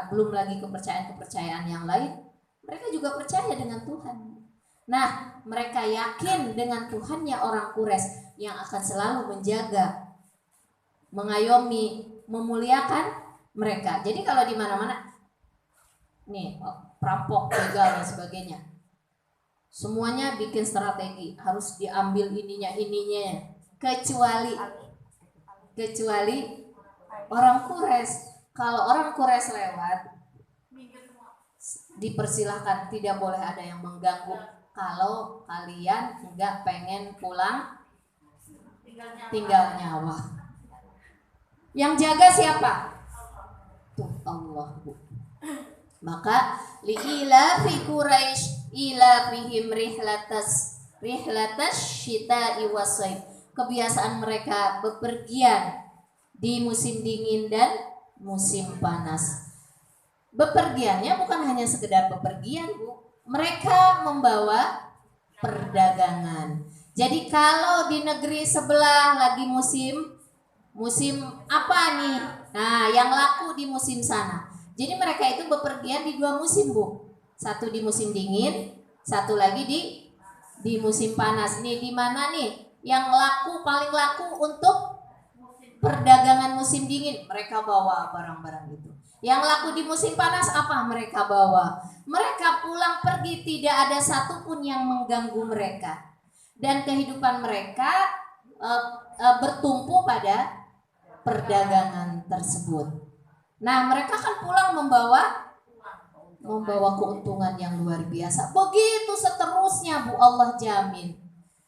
belum lagi kepercayaan-kepercayaan yang lain. Mereka juga percaya dengan Tuhan. Nah, mereka yakin dengan Tuhannya orang Quraisy yang akan selalu menjaga, mengayomi, memuliakan mereka. Jadi kalau di mana-mana nih perampok, begal dan sebagainya, semuanya bikin strategi, harus diambil ininya kecuali orang Quraisy. Kalau orang Quraisy lewat, dipersilahkan, tidak boleh ada yang mengganggu. Kalau kalian nggak pengen pulang tinggal nyawa. Yang jaga siapa? Tuh Allah, Bu. Maka li'ilafi Quraisy ilafihim rihlatas syita'i wassaif. Kebiasaan mereka bepergian di musim dingin dan musim panas. Bepergiannya bukan hanya sekedar bepergian, Bu. Mereka membawa perdagangan. Jadi kalau di negeri sebelah lagi musim apa nih? Nah, yang laku di musim sana. Jadi mereka itu bepergian di 2 musim, Bu. Satu di musim dingin, satu lagi di musim panas. Nih di mana nih yang paling laku untuk perdagangan musim dingin? Mereka bawa barang-barang itu. Yang laku di musim panas apa mereka bawa? Mereka pulang pergi, tidak ada satupun yang mengganggu mereka. Dan kehidupan mereka bertumpu pada perdagangan tersebut. Nah, mereka kan pulang membawa keuntungan yang luar biasa. Begitu seterusnya, Bu, Allah jamin.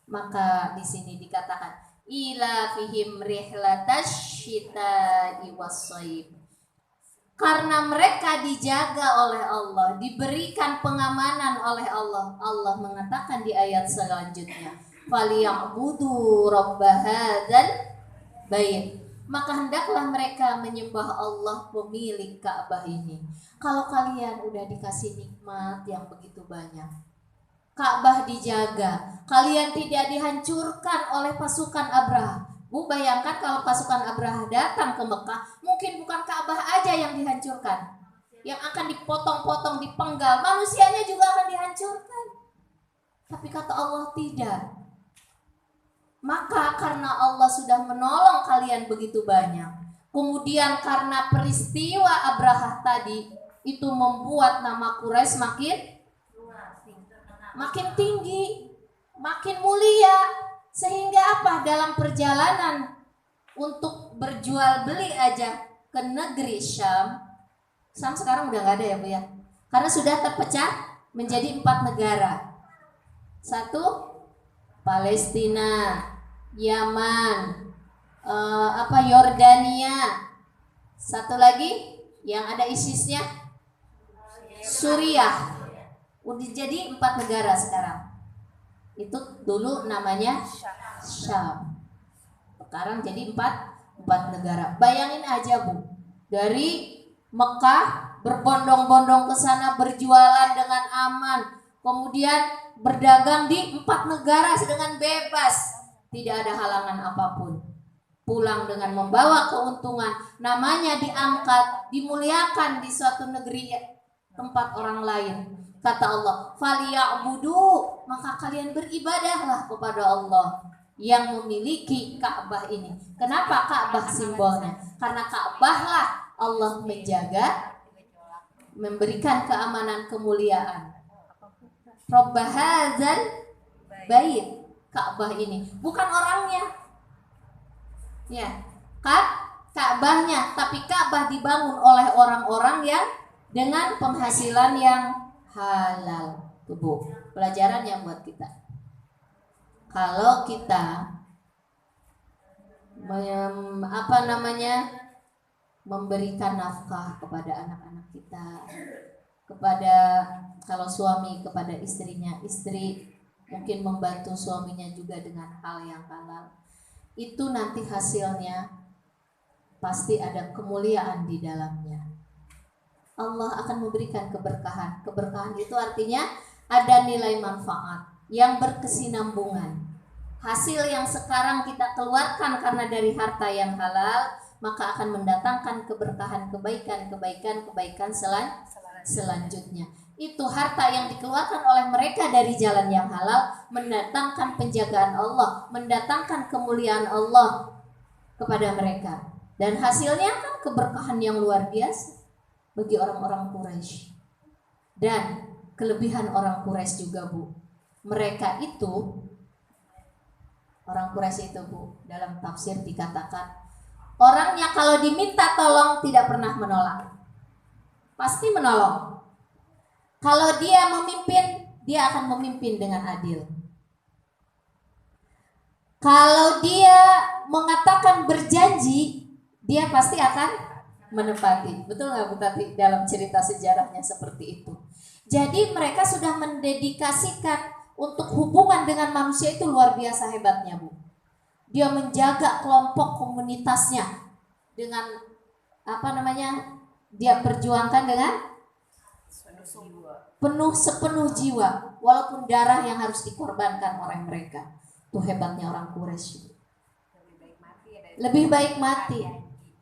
Maka di sini dikatakan ila fihim rihlatash syita'i wassaif. Karena mereka dijaga oleh Allah, diberikan pengamanan oleh Allah. Allah mengatakan di ayat selanjutnya, "Falyabudu rabb hadzal bait." Maka hendaklah mereka menyembah Allah pemilik Ka'bah ini. Kalau kalian udah dikasih nikmat yang begitu banyak, Ka'bah dijaga, kalian tidak dihancurkan oleh pasukan Abraha. Bu, bayangkan kalau pasukan Abraha datang ke Mekah, mungkin bukan Ka'bah aja yang dihancurkan, yang akan dipotong-potong, dipenggal, manusianya juga akan dihancurkan. Tapi kata Allah tidak. Maka karena Allah sudah menolong kalian begitu banyak, kemudian karena peristiwa Abraha tadi itu membuat nama Quraisy makin tinggi, makin mulia, sehingga apa? Dalam perjalanan untuk berjual beli aja ke negeri Syam sekarang udah nggak ada ya, Bu ya, karena sudah terpecah menjadi 4 negara. 1 Palestina, Yaman, Yordania. 1 lagi yang ada ISIS-nya, Suriah. Udah jadi 4 negara sekarang. Itu dulu namanya Syam. Sekarang jadi 4 negara. Bayangin aja, Bu. Dari Mekah berbondong-bondong ke sana, berjualan dengan aman, kemudian berdagang di 4 negara dengan bebas, tidak ada halangan apapun. Pulang dengan membawa keuntungan, namanya diangkat, dimuliakan di suatu negeri tempat orang lain. Kata Allah, "Falyabudu," maka kalian beribadahlah kepada Allah yang memiliki Ka'bah ini. Kenapa Ka'bah simbolnya? Karena Ka'bah lah Allah menjaga, memberikan keamanan, kemuliaan. Rabb hadzal bait, Ka'bah ini, bukan orangnya. Ya, Ka'bahnya, tapi Ka'bah dibangun oleh orang-orang yang dengan penghasilan yang halal. Tuh, Bu, pelajaran yang buat kita. Kalau kita memberikan nafkah kepada anak-anak kita, kepada kalau suami kepada istrinya, istri mungkin membantu suaminya juga dengan hal yang halal. itu nanti hasilnya pasti ada kemuliaan di dalamnya. Allah akan memberikan keberkahan. Keberkahan itu artinya ada nilai manfaat yang berkesinambungan. Hasil yang sekarang kita keluarkan karena dari harta yang halal, maka akan mendatangkan keberkahan, kebaikan selanjutnya. Itu harta yang dikeluarkan oleh mereka dari jalan yang halal mendatangkan penjagaan Allah, mendatangkan kemuliaan Allah kepada mereka. Dan hasilnya kan keberkahan yang luar biasa bagi orang-orang Quraisy. Dan kelebihan orang Quraisy juga, Bu. Mereka itu, orang Quraisy itu, Bu, dalam tafsir dikatakan orangnya kalau diminta tolong tidak pernah menolak. Pasti menolong. Kalau dia memimpin, dia akan memimpin dengan adil. Kalau dia mengatakan berjanji, dia pasti akan menepati. Betul nggak Bu Tati dalam cerita sejarahnya seperti itu? Jadi mereka sudah mendedikasikan untuk hubungan dengan manusia itu luar biasa hebatnya, Bu. Dia menjaga kelompok komunitasnya dengan dia perjuangkan dengan sepenuh jiwa, walaupun darah yang harus dikorbankan oleh mereka. Itu hebatnya orang Quraisy. Lebih baik mati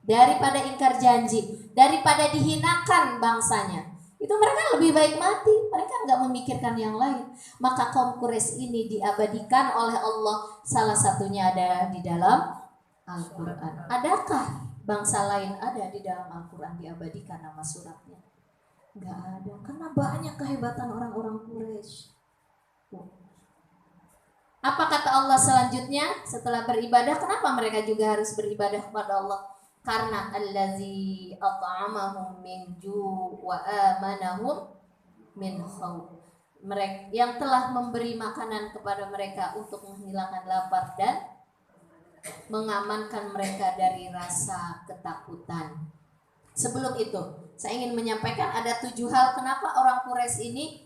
daripada ingkar janji, daripada dihinakan bangsanya. Itu mereka lebih baik mati, mereka nggak memikirkan yang lain. Maka kaum Quraisy ini diabadikan oleh Allah, salah satunya ada di dalam Al-Quran. Adakah bangsa lain ada di dalam Al-Quran diabadikan nama suratnya? Nggak ada, karena banyak kehebatan orang-orang Quraisy. Apa kata Allah selanjutnya setelah beribadah? Kenapa mereka juga harus beribadah kepada Allah? Karena allazi at'amahum min ju' wa amanahum min khauf. Mereka yang telah memberi makanan kepada mereka untuk menghilangkan lapar dan mengamankan mereka dari rasa ketakutan. Sebelum itu, saya ingin menyampaikan ada 7 hal kenapa orang Quraisy ini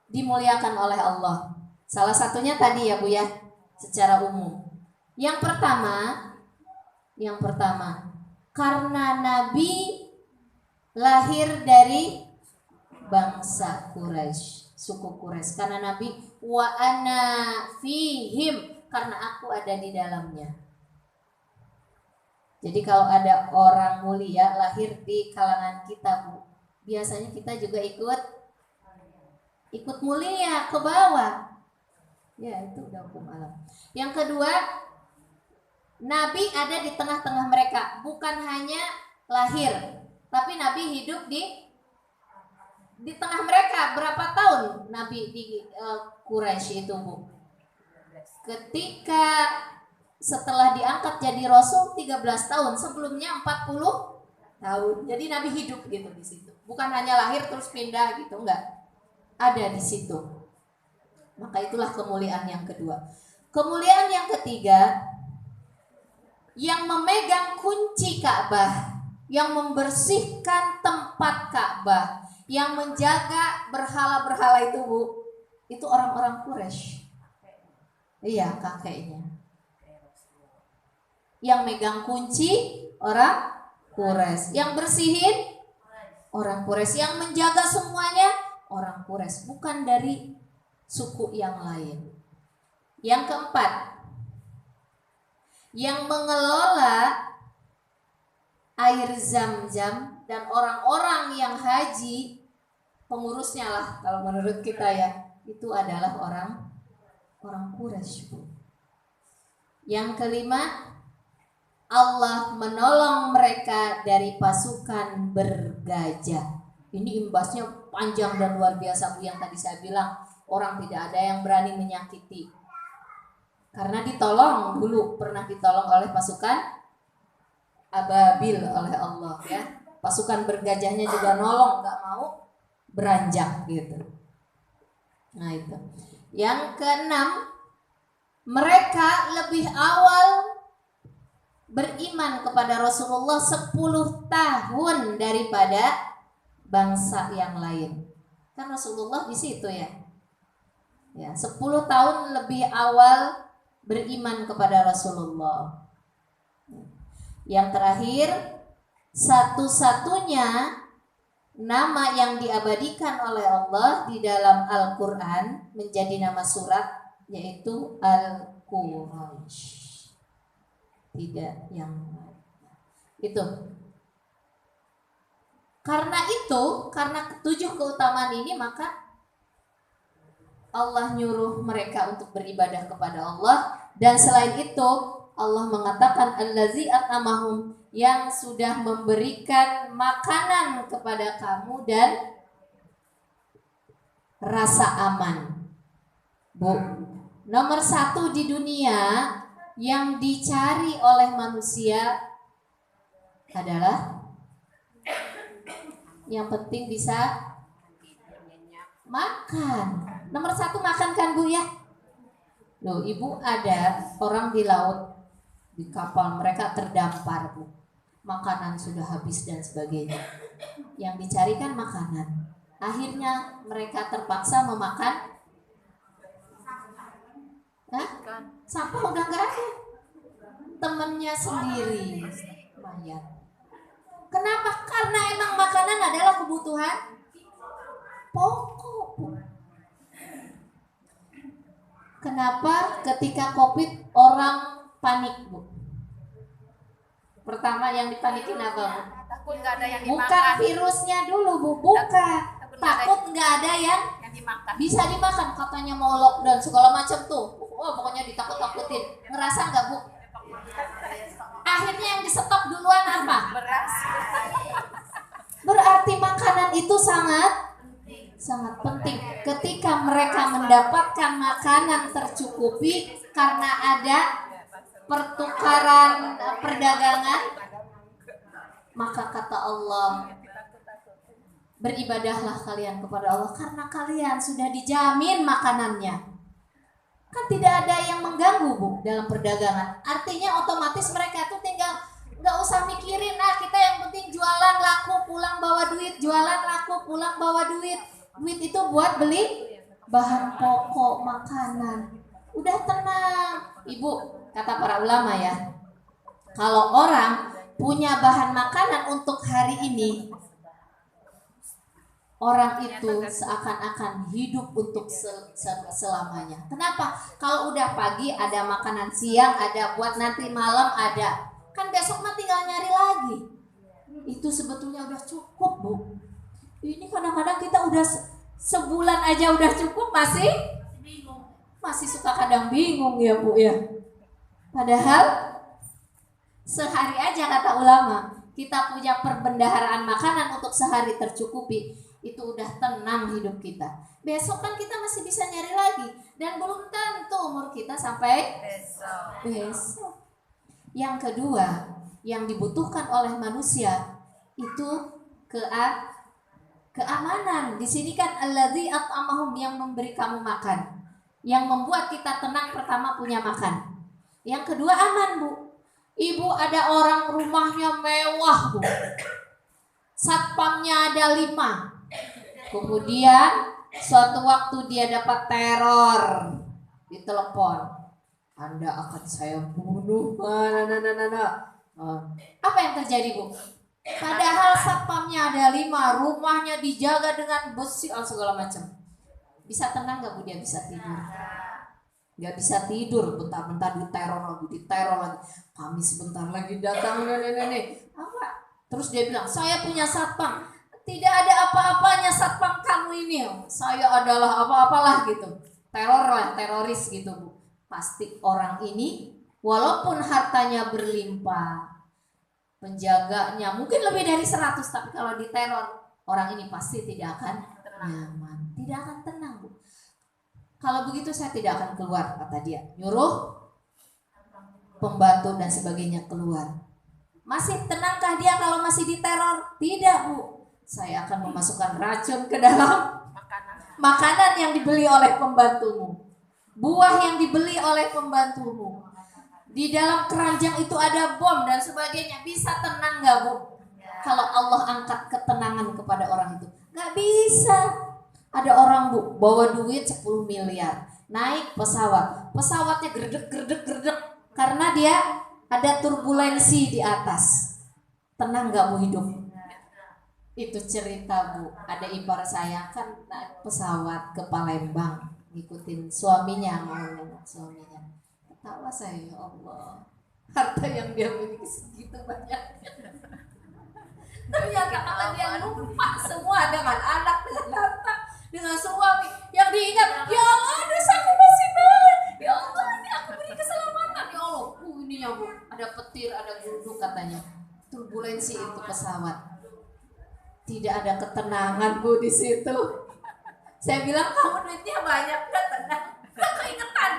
dimuliakan oleh Allah. Salah satunya tadi ya Bu ya, secara umum. Yang pertama, karena Nabi lahir dari bangsa Quraisy, suku Quraisy. Karena Nabi wa ana fihim, karena aku ada di dalamnya. Jadi kalau ada orang mulia lahir di kalangan kita, Bu, biasanya kita juga ikut mulia ke bawah. Ya, itu udah hukum alam. Yang kedua, Nabi ada di tengah-tengah mereka, bukan hanya lahir, tapi Nabi hidup di tengah mereka. Berapa tahun Nabi di Quraisy itu, Bu? Ketika setelah diangkat jadi Rasul 13 tahun, sebelumnya 40 tahun. Jadi Nabi hidup gitu di situ. Bukan hanya lahir terus pindah gitu, enggak. Ada di situ. Maka itulah kemuliaan yang kedua. Kemuliaan yang ketiga, yang memegang kunci Ka'bah, yang membersihkan tempat Ka'bah, yang menjaga berhala-berhala itu, Bu, itu orang-orang Quraisy. Iya, kakeknya. Yang megang kunci orang Quraisy, yang bersihin orang Quraisy, yang menjaga semuanya orang Quraisy, bukan dari suku yang lain. Yang keempat, yang mengelola air Zam-Zam dan orang-orang yang haji, pengurusnya lah kalau menurut kita ya, itu adalah orang Quraisy. Yang kelima, Allah menolong mereka dari pasukan bergajah. Ini imbasnya panjang dan luar biasa, Bu, yang tadi saya bilang, orang tidak ada yang berani menyakiti. Karena ditolong dulu, pernah ditolong oleh pasukan Ababil oleh Allah ya. Pasukan bergajahnya juga nolong, gak mau beranjak gitu. Nah itu. Yang keenam, mereka lebih awal beriman kepada Rasulullah 10 tahun daripada bangsa yang lain. Kan Rasulullah di situ ya. Ya, 10 tahun lebih awal beriman kepada Rasulullah. Yang terakhir, satu-satunya nama yang diabadikan oleh Allah di dalam Al-Quran menjadi nama surat, yaitu Al-Quraisy. Tidak yang lain. Itu. Karena ketujuh keutamaan ini, maka Allah nyuruh mereka untuk beribadah kepada Allah. Dan selain itu Allah mengatakan allazi at'amahum, yang sudah memberikan makanan kepada kamu dan rasa aman. Bu, nomor satu di dunia yang dicari oleh manusia adalah yang penting bisa makan. Nomor satu makan kan Bu ya? Loh, Ibu, ada orang di laut, di kapal, mereka terdampar Bu. Makanan sudah habis dan sebagainya. Yang dicari kan makanan. Akhirnya mereka terpaksa memakan sampah udah gak ada. Temennya sendiri mayat. Kenapa? Karena emang makanan adalah kebutuhan pokok. Kenapa ketika COVID orang panik Bu? Pertama yang dipanikin apa Bu? Takut nggak ada yang Bukan dimakan. virusnya dulu Bu, bukan. Takut nggak ada yang dimakan. bisa dimakan, katanya mau lockdown segala macam tuh. Wah, pokoknya ditakut-takutin. Ngerasa nggak Bu? Akhirnya yang disetok duluan apa? Beras. Berarti makanan itu sangat penting. Ketika mereka mendapatkan makanan tercukupi karena ada pertukaran perdagangan, maka kata Allah, beribadahlah kalian kepada Allah karena kalian sudah dijamin makanannya. Kan tidak ada yang mengganggu Bu dalam perdagangan. Artinya otomatis mereka tuh tinggal nggak usah mikirin, kita yang penting jualan laku pulang bawa duit, jualan laku pulang bawa duit. Duit itu buat beli bahan pokok makanan. Udah tenang. Ibu, kata para ulama ya, kalau orang punya bahan makanan untuk hari ini, orang itu seakan-akan hidup untuk selamanya. Kenapa? Kalau udah pagi ada makanan, siang ada, buat nanti malam ada. Kan besok mah tinggal nyari lagi. Itu sebetulnya udah cukup Bu. Ini kadang-kadang kita udah sebulan aja udah cukup masih suka kadang bingung ya Bu ya. Padahal sehari aja kata ulama, kita punya perbendaharaan makanan untuk sehari tercukupi, itu udah tenang hidup kita. Besok kan kita masih bisa nyari lagi, dan belum tentu umur kita sampai besok. Yang kedua yang dibutuhkan oleh manusia itu keamanan. Di sini kan allazi at'amahum, yang memberi kamu makan. Yang membuat kita tenang pertama punya makan. Yang kedua aman Bu. Ibu, ada orang rumahnya mewah Bu. Satpamnya ada 5. Kemudian suatu waktu dia dapat teror di telepon. Anda akan saya bunuh. Apa yang terjadi Bu? Padahal satpamnya ada 5, rumahnya dijaga dengan besi segala macam. Bisa tenang gak Bu dia bisa tidur? Gak bisa tidur, bentar-bentar diteror lagi. Kami sebentar lagi datang, apa? Terus dia bilang, saya punya satpam. Tidak ada apa-apanya satpam kamu ini. Saya adalah apa-apalah gitu. Teror lah, teroris gitu Bu. Pasti orang ini walaupun hartanya berlimpah, penjaganya mungkin lebih dari 100, tapi kalau diteror, orang ini pasti tidak akan nyaman, tidak akan tenang Bu. Kalau begitu saya tidak akan keluar, kata dia. Nyuruh pembantu dan sebagainya keluar. Masih tenangkah dia kalau masih diteror? Tidak Bu. Saya akan memasukkan racun ke dalam makanan yang dibeli oleh pembantumu, buah yang dibeli oleh pembantumu. Di dalam keranjang itu ada bom dan sebagainya. Bisa tenang gak Bu? Kalau Allah angkat ketenangan kepada orang itu, gak bisa. Ada orang Bu bawa duit 10 miliar, naik pesawat, pesawatnya gerdek karena dia ada turbulensi di atas. Tenang nggak Bu hidup? Itu cerita Bu, ada ipar saya kan naik pesawat ke Palembang, ngikutin suaminya, mau nengok suaminya. Ketawa saya, ya Allah, harta yang dia miliki segitu banyak. Ternyata kata dia lupa semua dengan anak, dengan harta, dengan suami. Yang diingat, ya Allah, dosa aku masih banyak. Ya Allah, ini aku beri keselamatan. Ya Allah, ini ya Bu, ada petir, ada gunung katanya. Turbulensi itu pesawat. Tidak ada ketenangan Bu di situ. Saya bilang kamu duitnya banyak, udah tenang. Gak keingetan.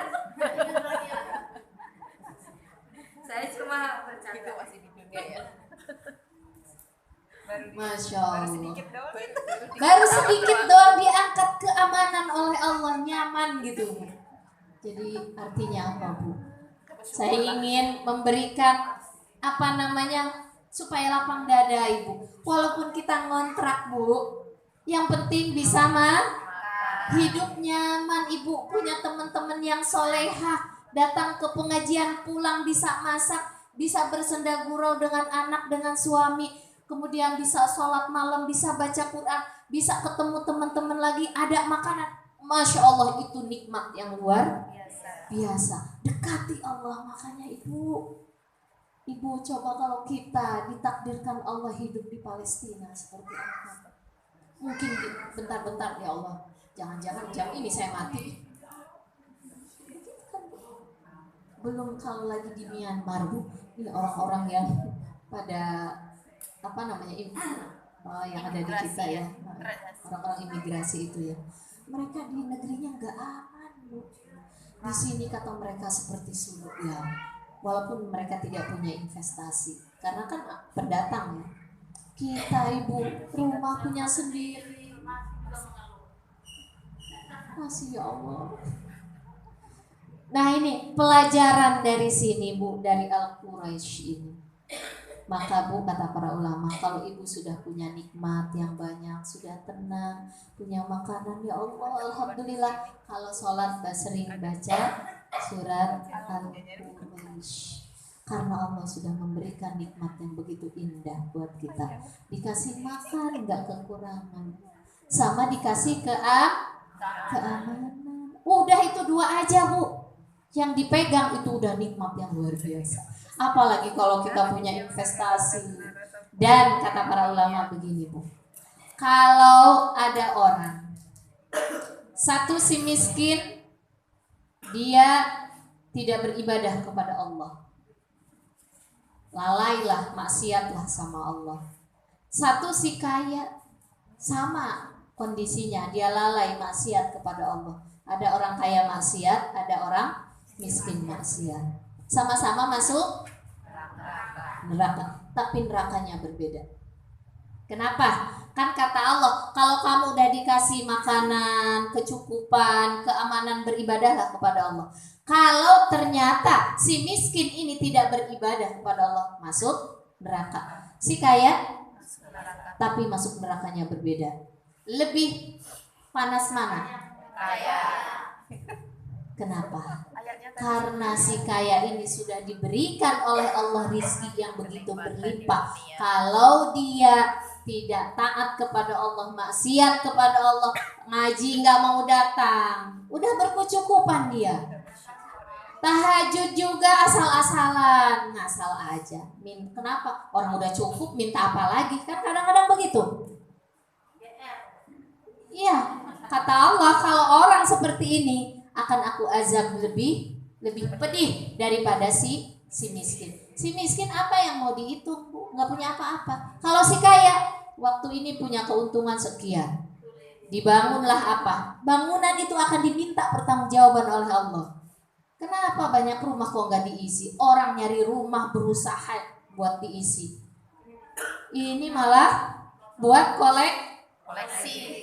Saya cuma bercanda masih di dunia ya. Masya Allah. Baru sedikit doang diangkat keamanan oleh Allah, nyaman gitu. Jadi artinya apa Bu? Saya ingin memberikan supaya lapang dada Ibu. Walaupun kita ngontrak Bu, yang penting bisa hidup nyaman. Ibu punya teman-teman yang solehah, datang ke pengajian pulang bisa masak, bisa bersenda gurau dengan anak, dengan suami, kemudian bisa sholat malam, bisa baca Quran, bisa ketemu teman-teman lagi, ada makanan. Masya Allah, itu nikmat yang luar biasa. Dekati Allah. Makanya Ibu coba kalau kita ditakdirkan Allah hidup di Palestina seperti apa? Mungkin bentar-bentar ya Allah, jangan-jangan jam ini saya mati. Belum kalau lagi di Myanmar Bu, ini orang-orang yang pada yang ada di kita ya, orang-orang imigrasi itu ya, mereka di negerinya nggak aman Bu. Di sini kata mereka seperti suluk ya, walaupun mereka tidak punya investasi, karena kan pendatang ya. Kita Ibu rumah punya sendiri, masih ya Allah. Nah ini pelajaran dari sini Bu, dari Al-Quraisy ini. Maka Bu, kata para ulama, kalau Ibu sudah punya nikmat yang banyak, sudah tenang, punya makanan, ya Allah, alhamdulillah. Kalau sholat sering baca surat Al-Quraisy, karena Allah sudah memberikan nikmat yang begitu indah buat kita. Dikasih makan nggak kekurangan, sama dikasih keamanan. Udah itu dua aja Bu, yang dipegang itu udah nikmat yang luar biasa. Apalagi kalau kita punya investasi. Dan kata para ulama begini Bu, kalau ada orang satu si miskin, dia tidak beribadah kepada Allah, lalailah, maksiatlah sama Allah. Satu si kaya, sama kondisinya, dia lalai maksiat kepada Allah. Ada orang kaya maksiat, ada orang miskin maksiat, sama-sama masuk neraka, tapi nerakanya berbeda. Kenapa? Kan kata Allah, kalau kamu udah dikasih makanan, kecukupan, keamanan, beribadahlah kepada Allah. Kalau ternyata si miskin ini tidak beribadah kepada Allah, masuk neraka. Si kaya tapi masuk nerakanya berbeda. Lebih panas mana? Kaya. Kenapa? Karena si kaya ini sudah diberikan oleh Allah rizki yang begitu berlimpah. Kalau dia tidak taat kepada Allah, maksiat kepada Allah, ngaji nggak mau datang, udah berkecukupan dia. Tahajud juga asal-asalan, ngasal aja. Kenapa? Orang udah cukup, minta apa lagi? Kan kadang-kadang begitu. Iya, kata Allah, kalau orang seperti ini akan aku azab lebih pedih daripada si miskin. Si miskin apa yang mau dihitung Bu? Nggak punya apa-apa. Kalau si kaya, waktu ini punya keuntungan sekian, dibangunlah apa? Bangunan itu akan diminta pertanggungjawaban oleh Allah. Kenapa banyak rumah kok nggak diisi? Orang nyari rumah berusaha buat diisi. Ini malah buat koleksi.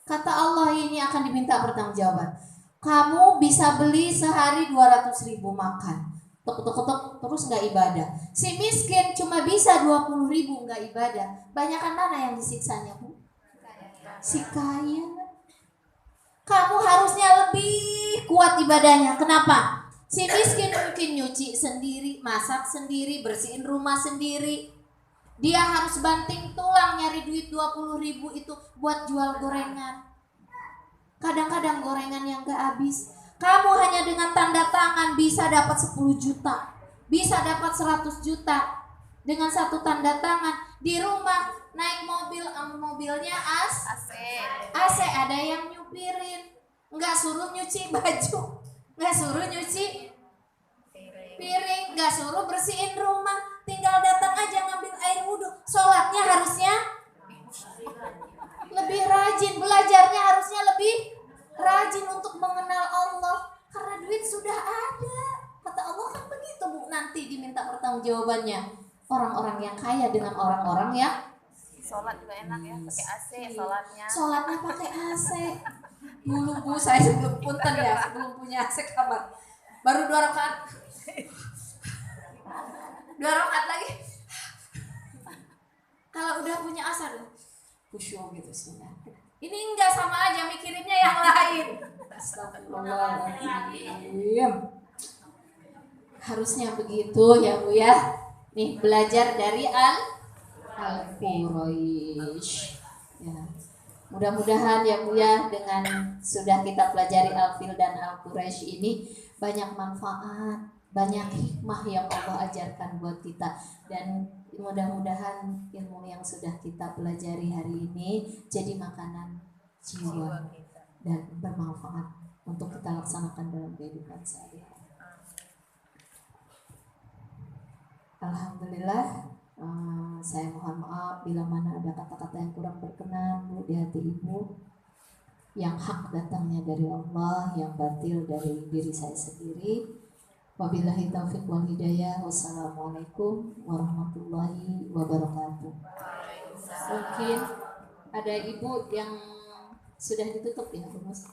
Kata Allah, ini akan diminta pertanggungjawaban. Kamu bisa beli sehari 200.000 makan, tuk terus nggak ibadah. Si miskin cuma bisa 20.000 nggak ibadah. Banyakan mana yang disiksanya Bu? Si kaya. Kamu harusnya lebih kuat ibadahnya. Kenapa? Si miskin mungkin nyuci sendiri, masak sendiri, bersihin rumah sendiri. Dia harus banting tulang nyari duit 20.000 itu buat jual gorengan. Kadang-kadang gorengan yang gak habis. Kamu hanya dengan tanda tangan bisa dapat 10 juta, bisa dapat 100 juta. Dengan satu tanda tangan. Di rumah naik mobil, mobilnya AC, ada yang nyupirin. Nggak suruh nyuci baju, nggak suruh nyuci piring, nggak suruh bersihin rumah. Tinggal datang aja ngambil air wudhu. Sholatnya harusnya lebih rajin, belajarnya harusnya lebih rajin untuk mengenal Allah. Karena duit sudah ada. Kata Allah kan begitu, Bu. Nanti diminta pertanggungjawabannya. Orang-orang yang kaya dengan orang-orang yang sholat juga enak ya, pakai AC sholatnya. Sholatnya pakai AC. Dulu Bu, saya sebelum punten ya, sebelum punya AC kamar, baru 2 rakaat. 2 rakaat lagi. Kalau udah punya asar, khusyuk gitu sebenarnya. Ini enggak, sama aja mikirinnya yang lain. Astagfirullahaladzim. Harusnya begitu ya Bu ya. Nih belajar dari Al-Quraish. Ya. Mudah-mudahan ya Bu ya, dengan sudah kita pelajari Al-Fil dan Al-Quraish ini banyak manfaat, banyak hikmah yang Allah ajarkan buat kita. Dan mudah-mudahan ilmu yang sudah kita pelajari hari ini jadi makanan jiwa dan bermanfaat untuk kita laksanakan dalam kehidupan sehari-hari. Alhamdulillah. Saya mohon maaf bila mana ada kata-kata yang kurang berkenan Bu di hati Ibu. Yang hak datangnya dari Allah, yang batil dari diri saya sendiri. Wabillahi taufiq wal hidayah. Wassalamualaikum warahmatullahi wabarakatuh. Mungkin ada Ibu yang sudah ditutup ya Bu Mas.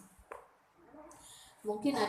Mungkin ada